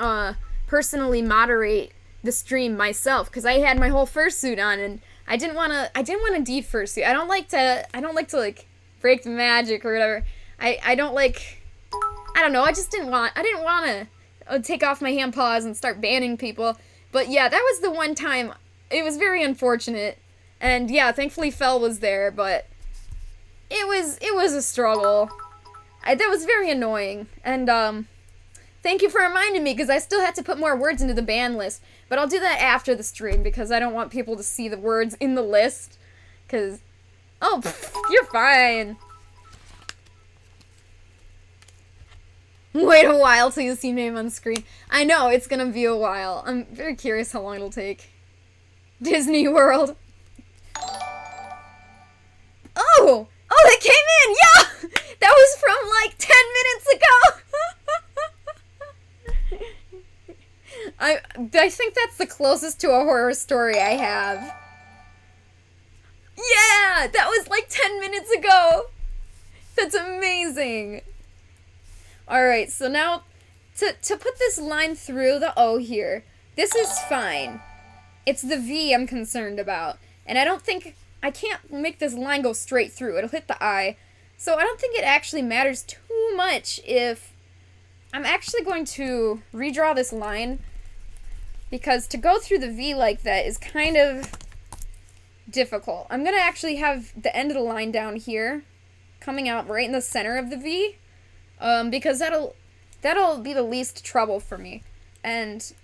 personally moderate the stream myself because I had my whole fursuit on and I didn't want to de-fursuit. I don't like to like break the magic or whatever. I don't know, I didn't want to take off my hand paws and start banning people. But yeah, that was the one time. It was very unfortunate. And yeah, thankfully Fel was there, but it was a struggle. That was very annoying. And thank you for reminding me, because I still had to put more words into the ban list. But I'll do that after the stream, because I don't want people to see the words in the list. Because, oh, you're fine. Wait a while till you see name on screen. I know, it's gonna be a while. I'm very curious how long it'll take. Disney World. Oh! Oh, that came in! Yeah! That was from like 10 minutes ago! I think that's the closest to a horror story I have. Yeah! That was like 10 minutes ago! That's amazing! Alright, so now, to put this line through the O here, this is fine. It's the V I'm concerned about. And I can't make this line go straight through. It'll hit the I. So I don't think it actually matters too much if I'm actually going to redraw this line. Because to go through the V like that is kind of difficult. I'm going to actually have the end of the line down here, coming out right in the center of the V. Because that'll be the least trouble for me. And,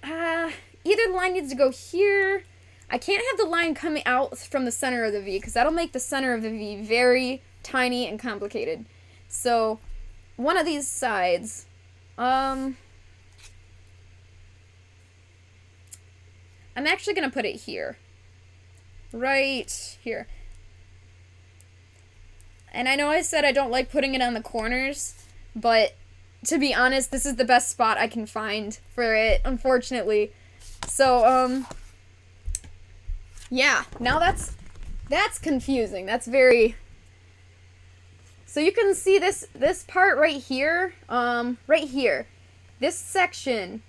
either the line needs to go here. I can't have the line coming out from the center of the V, because that'll make the center of the V very tiny and complicated. So, one of these sides, I'm actually gonna put it here. Right here. And I know I said I don't like putting it on the corners, but to be honest, this is the best spot I can find for it, unfortunately. So, yeah, now that's confusing. That's very... So you can see this part right here, right here. This section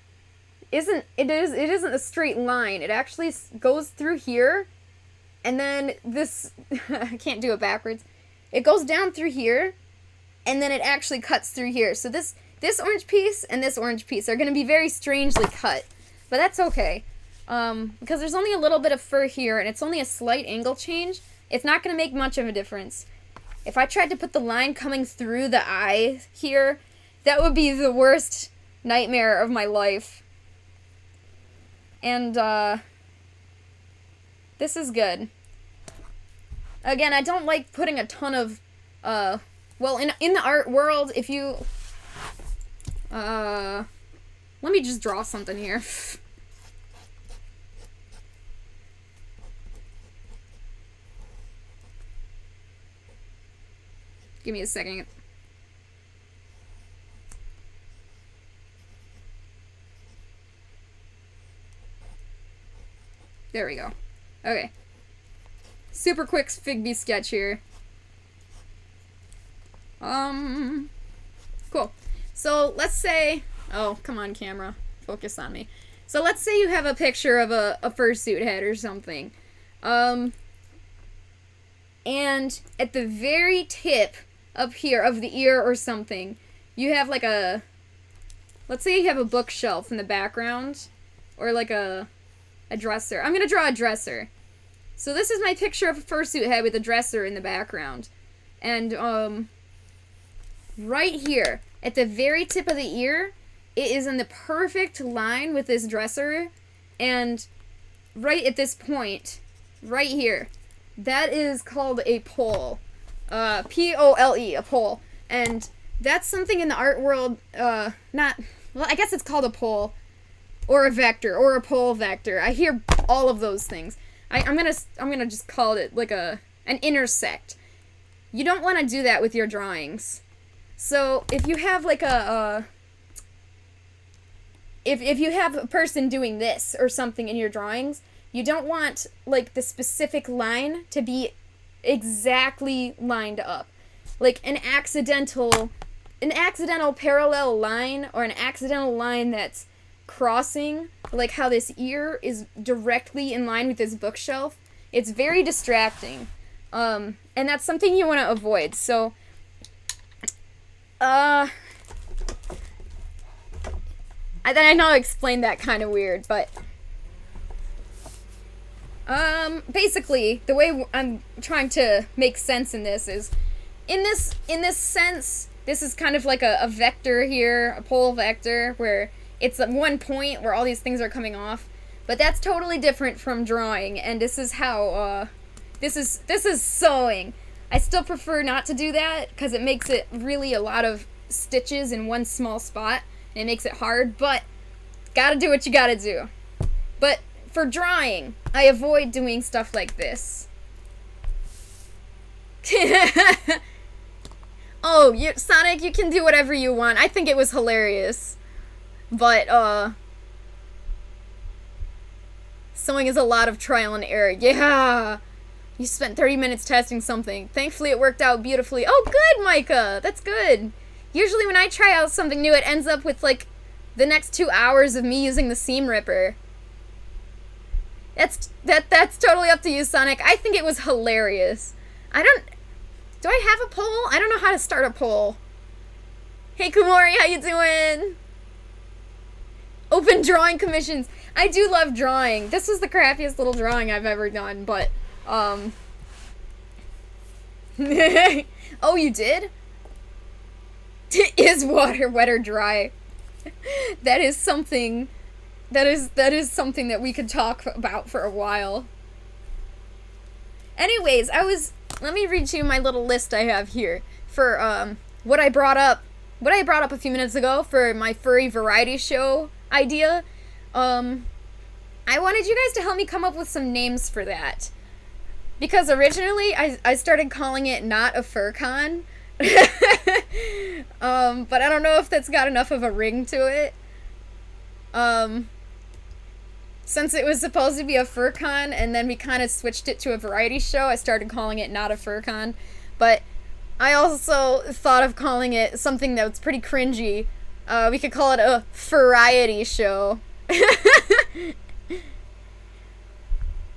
isn't a straight line. It actually goes through here, and then this I can't do it backwards. It goes down through here, and then it actually cuts through here. So this orange piece and this orange piece are going to be very strangely cut, but that's okay. Because there's only a little bit of fur here, and it's only a slight angle change. It's not going to make much of a difference. If I tried to put the line coming through the eye here, that would be the worst nightmare of my life. And, this is good. Again, I don't like putting a ton of, well, in the art world, if you, let me just draw something here. Give me a second. There we go. Okay. Super quick Figby sketch here. Cool. So let's say, oh, come on camera, focus on me. So let's say you have a picture of a fursuit head or something. And at the very tip up here of the ear or something, you have like a, let's say you have a bookshelf in the background, or like a dresser. I'm gonna draw a dresser. So this is my picture of a fursuit head with a dresser in the background. And, right here, at the very tip of the ear, it is in the perfect line with this dresser. And right at this point, right here, that is called a pole. P-O-L-E, a pole. And that's something in the art world, well, I guess it's called a pole. Or a vector, or a pole vector. I hear all of those things. I'm gonna just call it like an intersect. You don't want to do that with your drawings. So if you have like if you have a person doing this or something in your drawings, you don't want like the specific line to be exactly lined up. Like an accidental parallel line, or an accidental line that's crossing, like how this ear is directly in line with this bookshelf. It's very distracting. And that's something you want to avoid. So, I know I explained that kind of weird, but basically, the way I'm trying to make sense in this is, in this sense, this is kind of like a vector here, a pole vector, where it's at one point where all these things are coming off. But that's totally different from drawing, and this is how, this is sewing. I still prefer not to do that, because it makes it really a lot of stitches in one small spot, and it makes it hard, but gotta do what you gotta do. But for drawing, I avoid doing stuff like this. Oh, Sonic, you can do whatever you want. I think it was hilarious. But, sewing is a lot of trial and error. Yeah! You spent 30 minutes testing something. Thankfully, it worked out beautifully. Oh, good, Micah! That's good. Usually when I try out something new, it ends up with, like, the next 2 hours of me using the seam ripper. That's totally up to you, Sonic. I think it was hilarious. Do I have a poll? I don't know how to start a poll. Hey, Kumori, how you doing? Open drawing commissions. I do love drawing. This was the crappiest little drawing I've ever done, but, oh, you did? Is water wet or dry? That is something that we could talk about for a while. Anyways, let me read you my little list I have here for, what I brought up what I brought up a few minutes ago for my furry variety show idea. I wanted you guys to help me come up with some names for that. Because originally, I started calling it Not a FurCon. But I don't know if that's got enough of a ring to it. Since it was supposed to be a FurCon, and then we kind of switched it to a variety show, I started calling it Not a FurCon. But I also thought of calling it something that's pretty cringy. We could call it a Furriety show.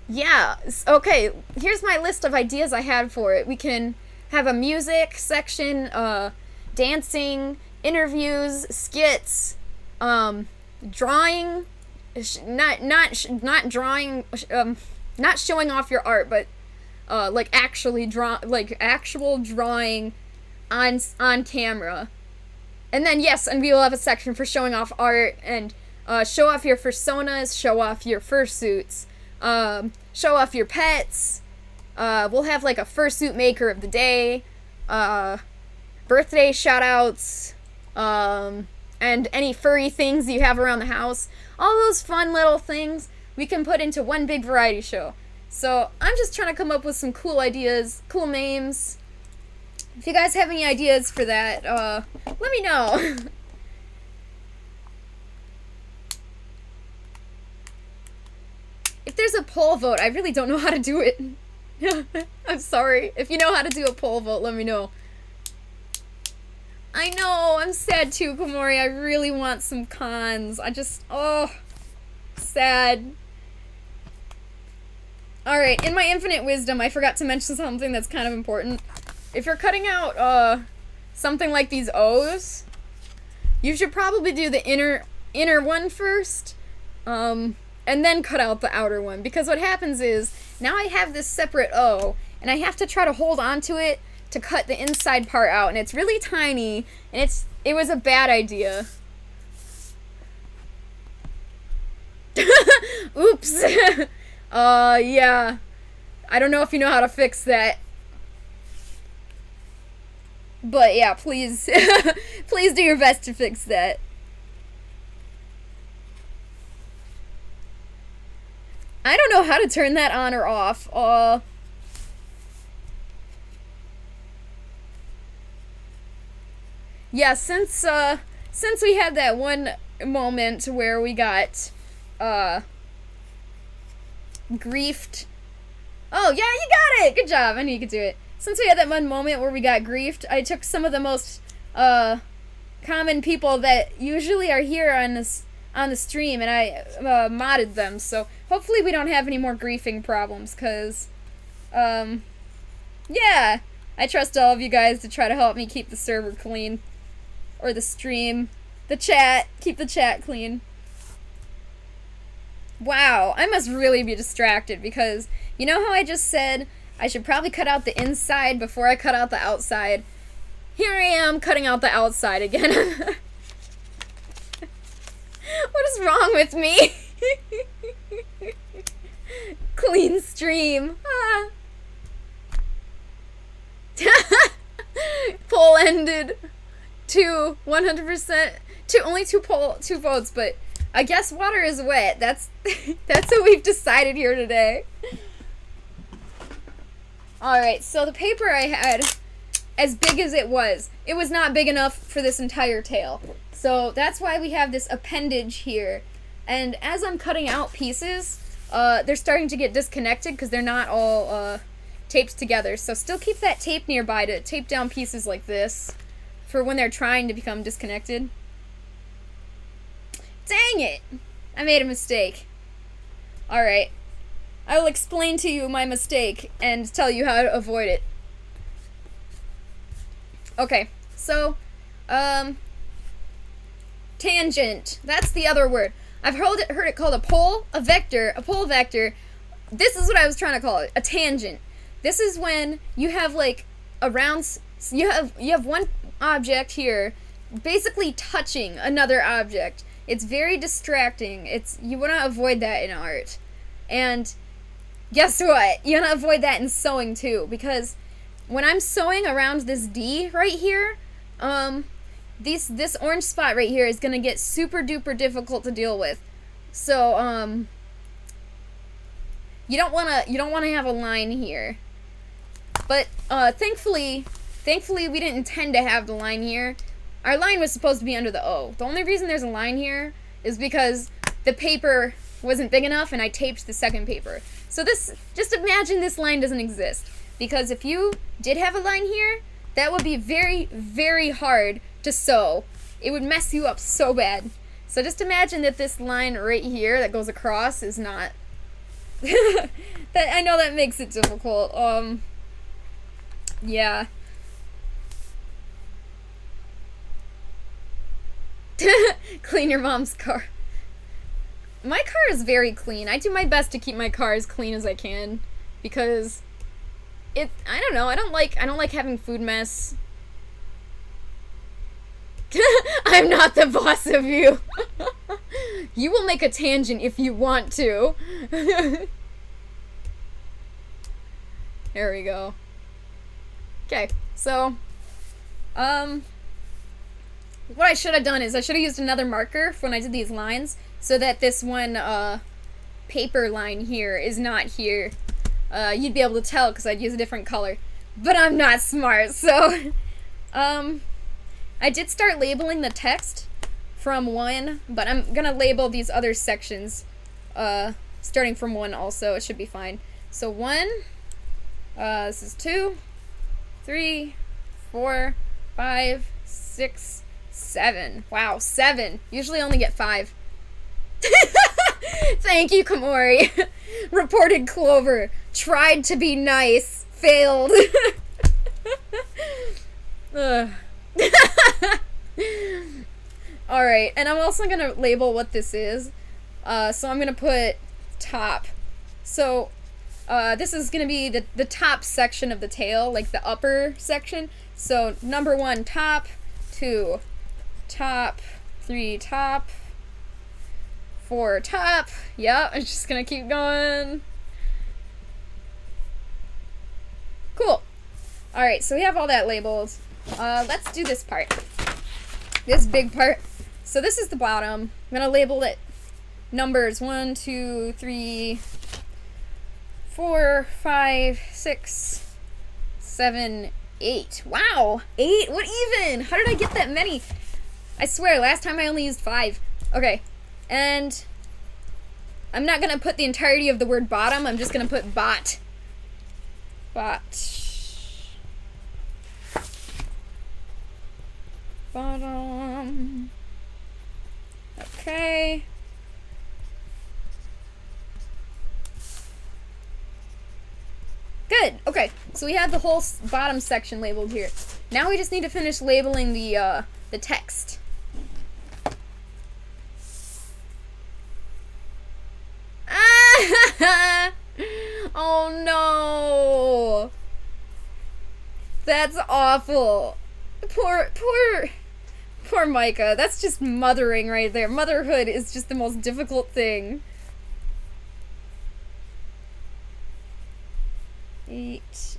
Yeah, okay, here's my list of ideas I had for it. We can have a music section, dancing, interviews, skits, drawing, not drawing, not showing off your art, but like actual drawing on camera. And then yes, and we will have a section for showing off art and show off your fursonas, show off your fursuits, show off your pets. We'll have like a fursuit maker of the day, birthday shout-outs, and any furry things you have around the house. All those fun little things we can put into one big variety show. So I'm just trying to come up with some cool ideas, cool names. If you guys have any ideas for that, let me know. If there's a poll vote, I really don't know how to do it. I'm sorry. If you know how to do a poll vote, let me know. I know, I'm sad too, Komori. I really want some cons. Sad. Alright, in my infinite wisdom, I forgot to mention something that's kind of important. If you're cutting out, something like these O's, you should probably do the inner one first, and then cut out the outer one. Because what happens is, now I have this separate O, and I have to try to hold on to it to cut the inside part out, and it's really tiny, and it was a bad idea. Oops. Yeah. I don't know if you know how to fix that. But yeah, please, please do your best to fix that. I don't know how to turn that on or off. Yeah, since we had that one moment where we got, griefed. Oh, yeah, you got it! Good job, I knew you could do it. Since we had that one moment where we got griefed, I took some of the most, common people that usually are here on the stream, and I, modded them, so hopefully we don't have any more griefing problems, cause, yeah, I trust all of you guys to try to help me keep the server clean. Or the stream. The chat. Keep the chat clean. Wow, I must really be distracted because you know how I just said I should probably cut out the inside before I cut out the outside? Here I am cutting out the outside again. What is wrong with me? Clean stream. Ah. Poll ended. 100%. Only two votes, but I guess water is wet. That's what we've decided here today. Alright, so the paper I had, as big as it was not big enough for this entire tail. So that's why we have this appendage here. And as I'm cutting out pieces, they're starting to get disconnected because they're not all taped together. So still keep that tape nearby to tape down pieces like this for when they're trying to become disconnected. Dang it! I made a mistake. Alright. I will explain to you my mistake and tell you how to avoid it. Okay, so, tangent. That's the other word. I've heard it called a pole vector. This is what I was trying to call it, a tangent. This is when you have like a round, you have one object here basically touching another object. It's very distracting. You want to avoid that in art. And guess what? You want to avoid that in sewing too, because when I'm sewing around this D right here, this orange spot right here is gonna get super duper difficult to deal with. So, you don't wanna have a line here. But, thankfully we didn't intend to have the line here. Our line was supposed to be under the O. The only reason there's a line here is because the paper wasn't big enough and I taped the second paper. So just imagine this line doesn't exist. Because if you did have a line here, that would be very, very hard to sew. It would mess you up so bad. So just imagine that this line right here that goes across is not... I know that makes it difficult. Yeah. Clean your mom's car. My car is very clean. I do my best to keep my car as clean as I can because I don't know, I don't like having food mess. I'm not the boss of you. You will make a tangent if you want to. There we go. Okay, so what I should have done is I should have used another marker for when I did these lines so that this one paper line here is not here. You'd be able to tell because I'd use a different color. But I'm not smart, so I did start labeling the text from 1, but I'm gonna label these other sections starting from 1 also. It should be fine. So 1, this is 2, 3, 4, 5, 6, 7. Wow, 7. Usually only get 5. Thank you, Komori. Reported Clover. Tried to be nice. Failed. Alright, and I'm also gonna label what this is. So I'm gonna put top. So, this is gonna be the top section of the tail, like the upper section. So, number 1, top. 2, top. 3, top. 4, top. Yep, I'm just gonna keep going. Cool. Alright, so we have all that labeled. Let's do this part. This big part. So this is the bottom. I'm gonna label it numbers 1, 2, 3, 4, 5, 6, 7, 8. Wow! 8? What even? How did I get that many? I swear, last time I only used 5. Okay. And I'm not gonna put the entirety of the word bottom, I'm just gonna put bot. Bot. Bottom. Okay. Good. Okay. So we have the whole bottom section labeled here. Now we just need to finish labeling the text. Oh no. That's awful. Poor Micah. That's just mothering right there. Motherhood is just the most difficult thing. 8,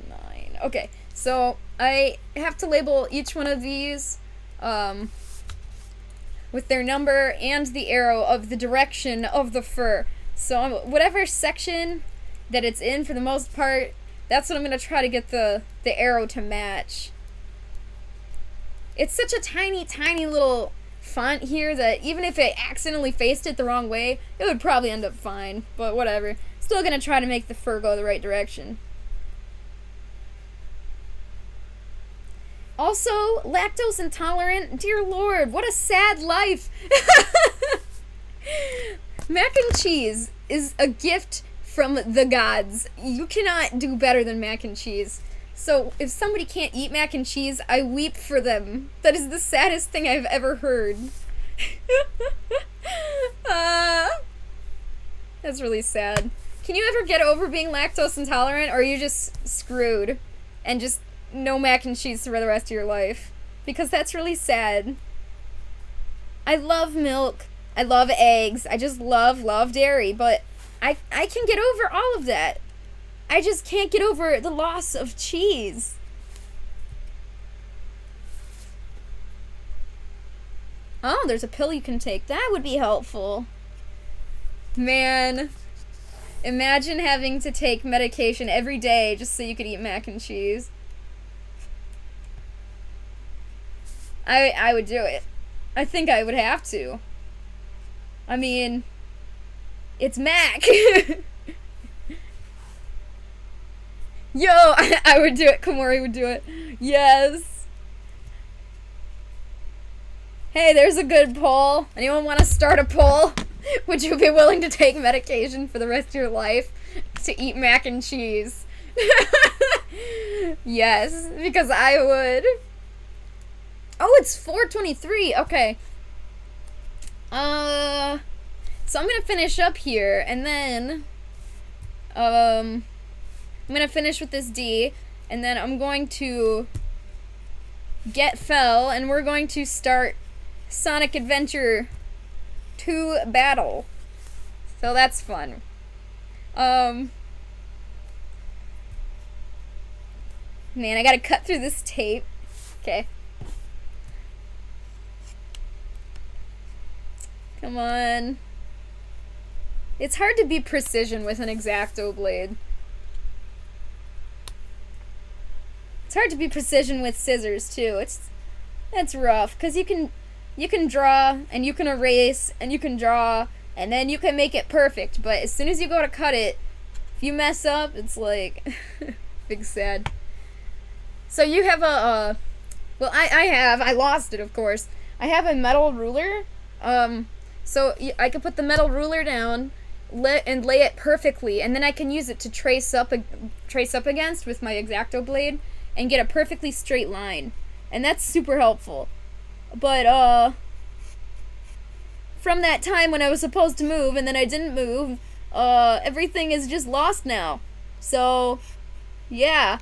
9. Okay, so I have to label each one of these with their number and the arrow of the direction of the fur. So whatever section that it's in, for the most part, that's what I'm going to try to get the arrow to match. It's such a tiny, tiny little font here that even if I accidentally faced it the wrong way, it would probably end up fine. But whatever. Still going to try to make the fur go the right direction. Also, lactose intolerant. Dear Lord, what a sad life. Mac and cheese is a gift from the gods. You cannot do better than mac and cheese. So, if somebody can't eat mac and cheese, I weep for them. That is the saddest thing I've ever heard. That's really sad. Can you ever get over being lactose intolerant, or are you just screwed and just no mac and cheese for the rest of your life? Because that's really sad. I love milk. I love eggs. I just love dairy, but I can get over all of that. I just can't get over the loss of cheese. Oh, there's a pill you can take. That would be helpful. Man, imagine having to take medication every day just so you could eat mac and cheese. I would do it. I think I would have to. I mean, it's Mac. Yo, I would do it. Komori would do it. Yes. Hey, there's a good poll. Anyone want to start a poll? Would you be willing to take medication for the rest of your life to eat mac and cheese? Yes, because I would. Oh, it's 4:23. Okay. So I'm gonna finish up here, and then, I'm gonna finish with this D, and then I'm going to get Fell, and we're going to start Sonic Adventure 2 Battle. So that's fun. Man, I gotta cut through this tape. Okay. Come on. It's hard to be precision with an X-Acto blade. It's hard to be precision with scissors too. It's rough because you can draw and you can erase and you can draw and then you can make it perfect. But as soon as you go to cut it, if you mess up, it's like big sad. So you have a well, I lost it, of course. I have a metal ruler. So I could put the metal ruler down, and lay it perfectly, and then I can use it to trace up against with my X-Acto blade, and get a perfectly straight line, and that's super helpful. But from that time when I was supposed to move and then I didn't move, everything is just lost now. So, yeah.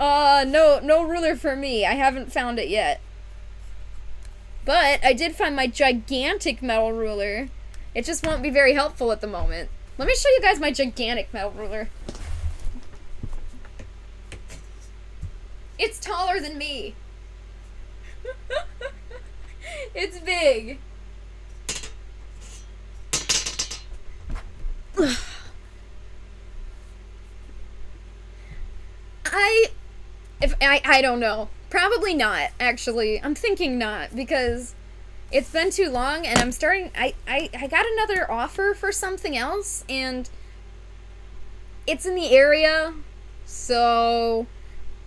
No ruler for me. I haven't found it yet. But I did find my gigantic metal ruler. It just won't be very helpful at the moment. Let me show you guys my gigantic metal ruler. It's taller than me. It's big. I don't know. Probably not, actually. I'm thinking not, because it's been too long, and I'm starting... I got another offer for something else, and it's in the area, so...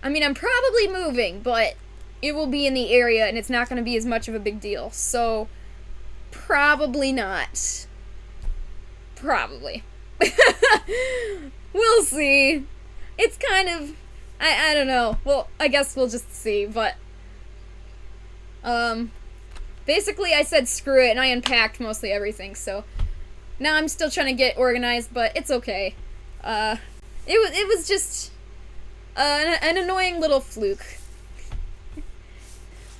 I mean, I'm probably moving, but it will be in the area, and it's not going to be as much of a big deal, so... Probably not. Probably. We'll see. It's kind of... I don't know. Well, I guess we'll just see, but... Basically, I said screw it, and I unpacked mostly everything, so... Now I'm still trying to get organized, but it's okay. It was just... an annoying little fluke.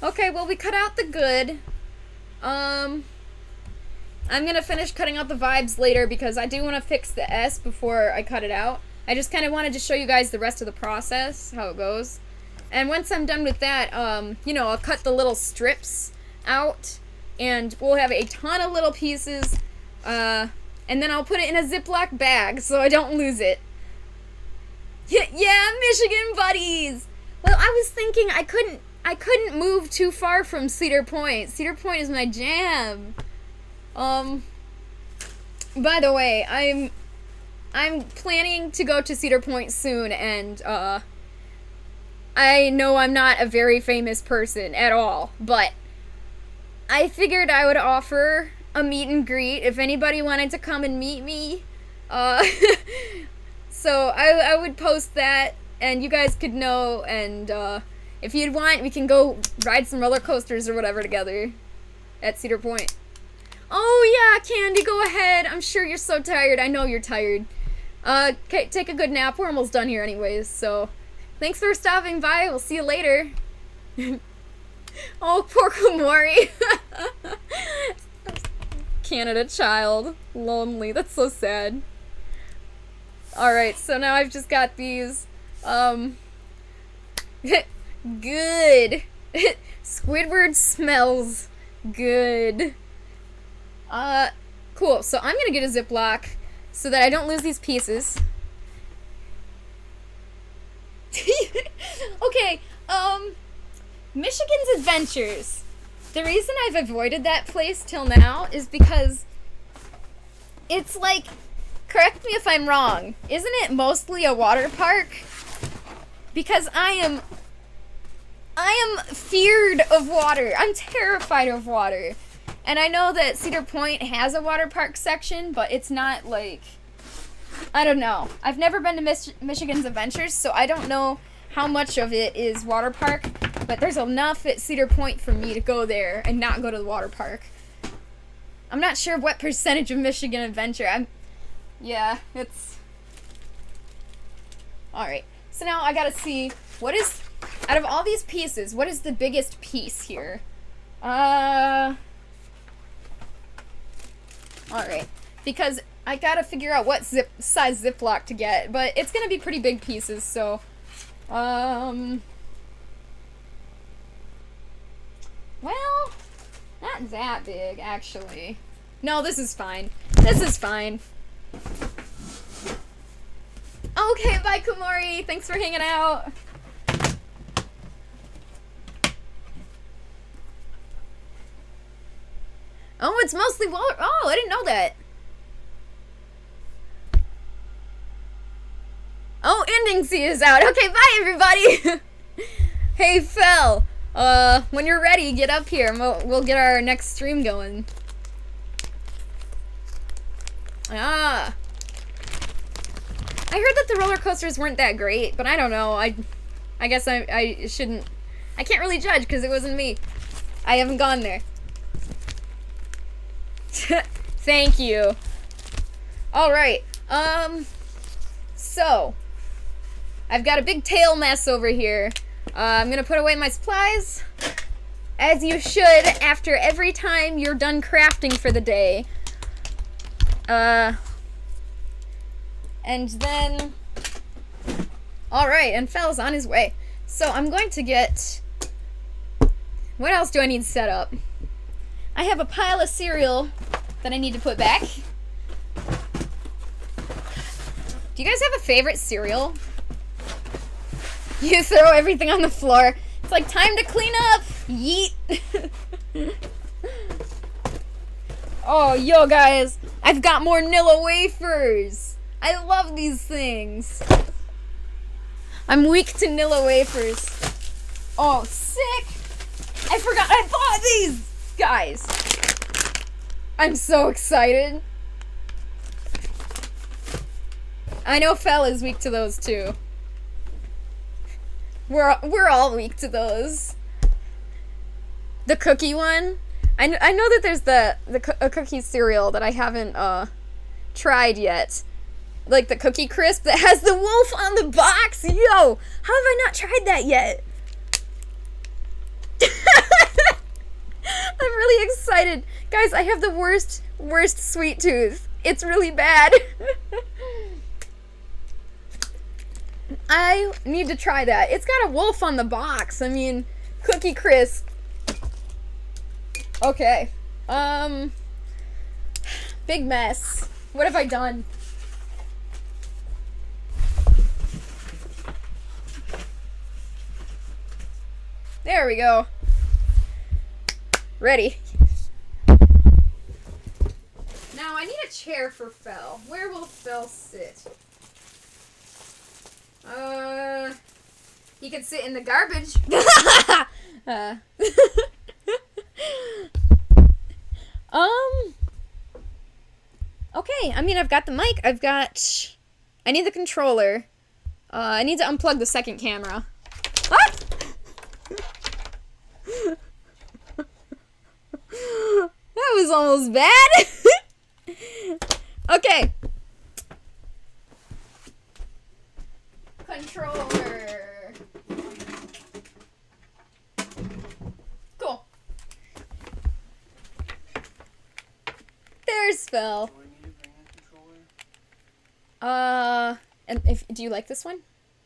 Okay, well, we cut out the good. I'm gonna finish cutting out the vibes later, because I do want to fix the S before I cut it out. I just kind of wanted to show you guys the rest of the process, how it goes. And once I'm done with that, you know, I'll cut the little strips out, and we'll have a ton of little pieces, and then I'll put it in a Ziploc bag so I don't lose it. Yeah, Michigan buddies! Well, I was thinking I couldn't move too far from Cedar Point. Cedar Point is my jam. By the way, I'm planning to go to Cedar Point soon, and, I know I'm not a very famous person at all, but I figured I would offer a meet and greet if anybody wanted to come and meet me. So I would post that, and you guys could know, and, if you'd want, we can go ride some roller coasters or whatever together at Cedar Point. Oh, yeah, Candy, go ahead. I'm sure you're so tired. I know you're tired. Okay, take a good nap. We're almost done here anyways, so thanks for stopping by. We'll see you later. Oh, poor Komori. Canada child. Lonely. That's so sad. Alright, so now I've just got these, good. Squidward smells Good. Cool. So I'm gonna get a Ziploc so that I don't lose these pieces. Okay, Michigan's Adventures. The reason I've avoided that place till now is because it's like, correct me if I'm wrong, isn't it mostly a water park? Because I am feared of water. I'm terrified of water. And I know that Cedar Point has a water park section, but it's not like, I don't know. I've never been to Michigan's Adventures, so I don't know how much of it is water park, but there's enough at Cedar Point for me to go there and not go to the water park. I'm not sure what percentage of Michigan Adventure. Yeah, it's... Alright, so now I gotta see, what is, out of all these pieces, what is the biggest piece here? Alright, because I gotta figure out what size Ziploc to get, but it's gonna be pretty big pieces, so, well, not that big, actually. No, this is fine. This is fine. Okay, bye, Kumori. Thanks for hanging out. Oh, it's mostly water. Oh, I didn't know that. Oh, Ending C is out. Okay, bye, everybody. Hey, Fel. When you're ready, get up here and we'll get our next stream going. Ah. I heard that the roller coasters weren't that great, but I don't know. I guess I shouldn't. I can't really judge because it wasn't me. I haven't gone there. Thank you. All right. So I've got a big tail mess over here. I'm gonna put away my supplies, as you should after every time you're done crafting for the day. And then, alright, and Fel's on his way. So I'm going to get, what else do I need set up? I have a pile of cereal that I need to put back. Do you guys have a favorite cereal? You throw everything on the floor. It's like, time to clean up! Yeet! Oh, yo guys, I've got more Nilla wafers! I love these things! I'm weak to Nilla wafers. Oh, sick! I forgot I bought these! Guys, I'm so excited. I know Fel is weak to those too. We're all weak to those. The cookie one. I know that there's a cookie cereal that I haven't tried yet. Like the Cookie Crisp that has the wolf on the box. Yo, how have I not tried that yet? I'm really excited. Guys, I have the worst sweet tooth. It's really bad. I need to try that. It's got a wolf on the box. I mean, Cookie Crisp. Okay. Big mess. What have I done? There we go. Ready. Now I need a chair for Fel. Where will Fel sit? He could sit in the garbage. Okay, I mean, I've got the mic, I need the controller. I need to unplug the second camera. Ah! That was almost bad. Okay. Controller. Cool. There's Fel. Do I need to bring a controller? And do you like this one?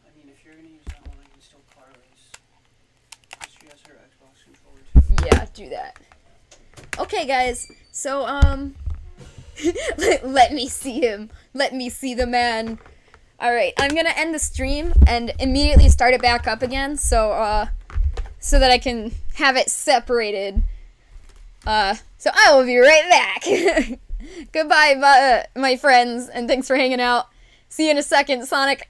I mean, if you're gonna use that one, I can still car race. She has her Xbox controller too. Yeah, do that. Okay, guys. So, let me see him. Let me see the man. Alright, I'm gonna end the stream and immediately start it back up again, so that I can have it separated. So I will be right back. Goodbye, my friends, and thanks for hanging out. See you in a second, Sonic.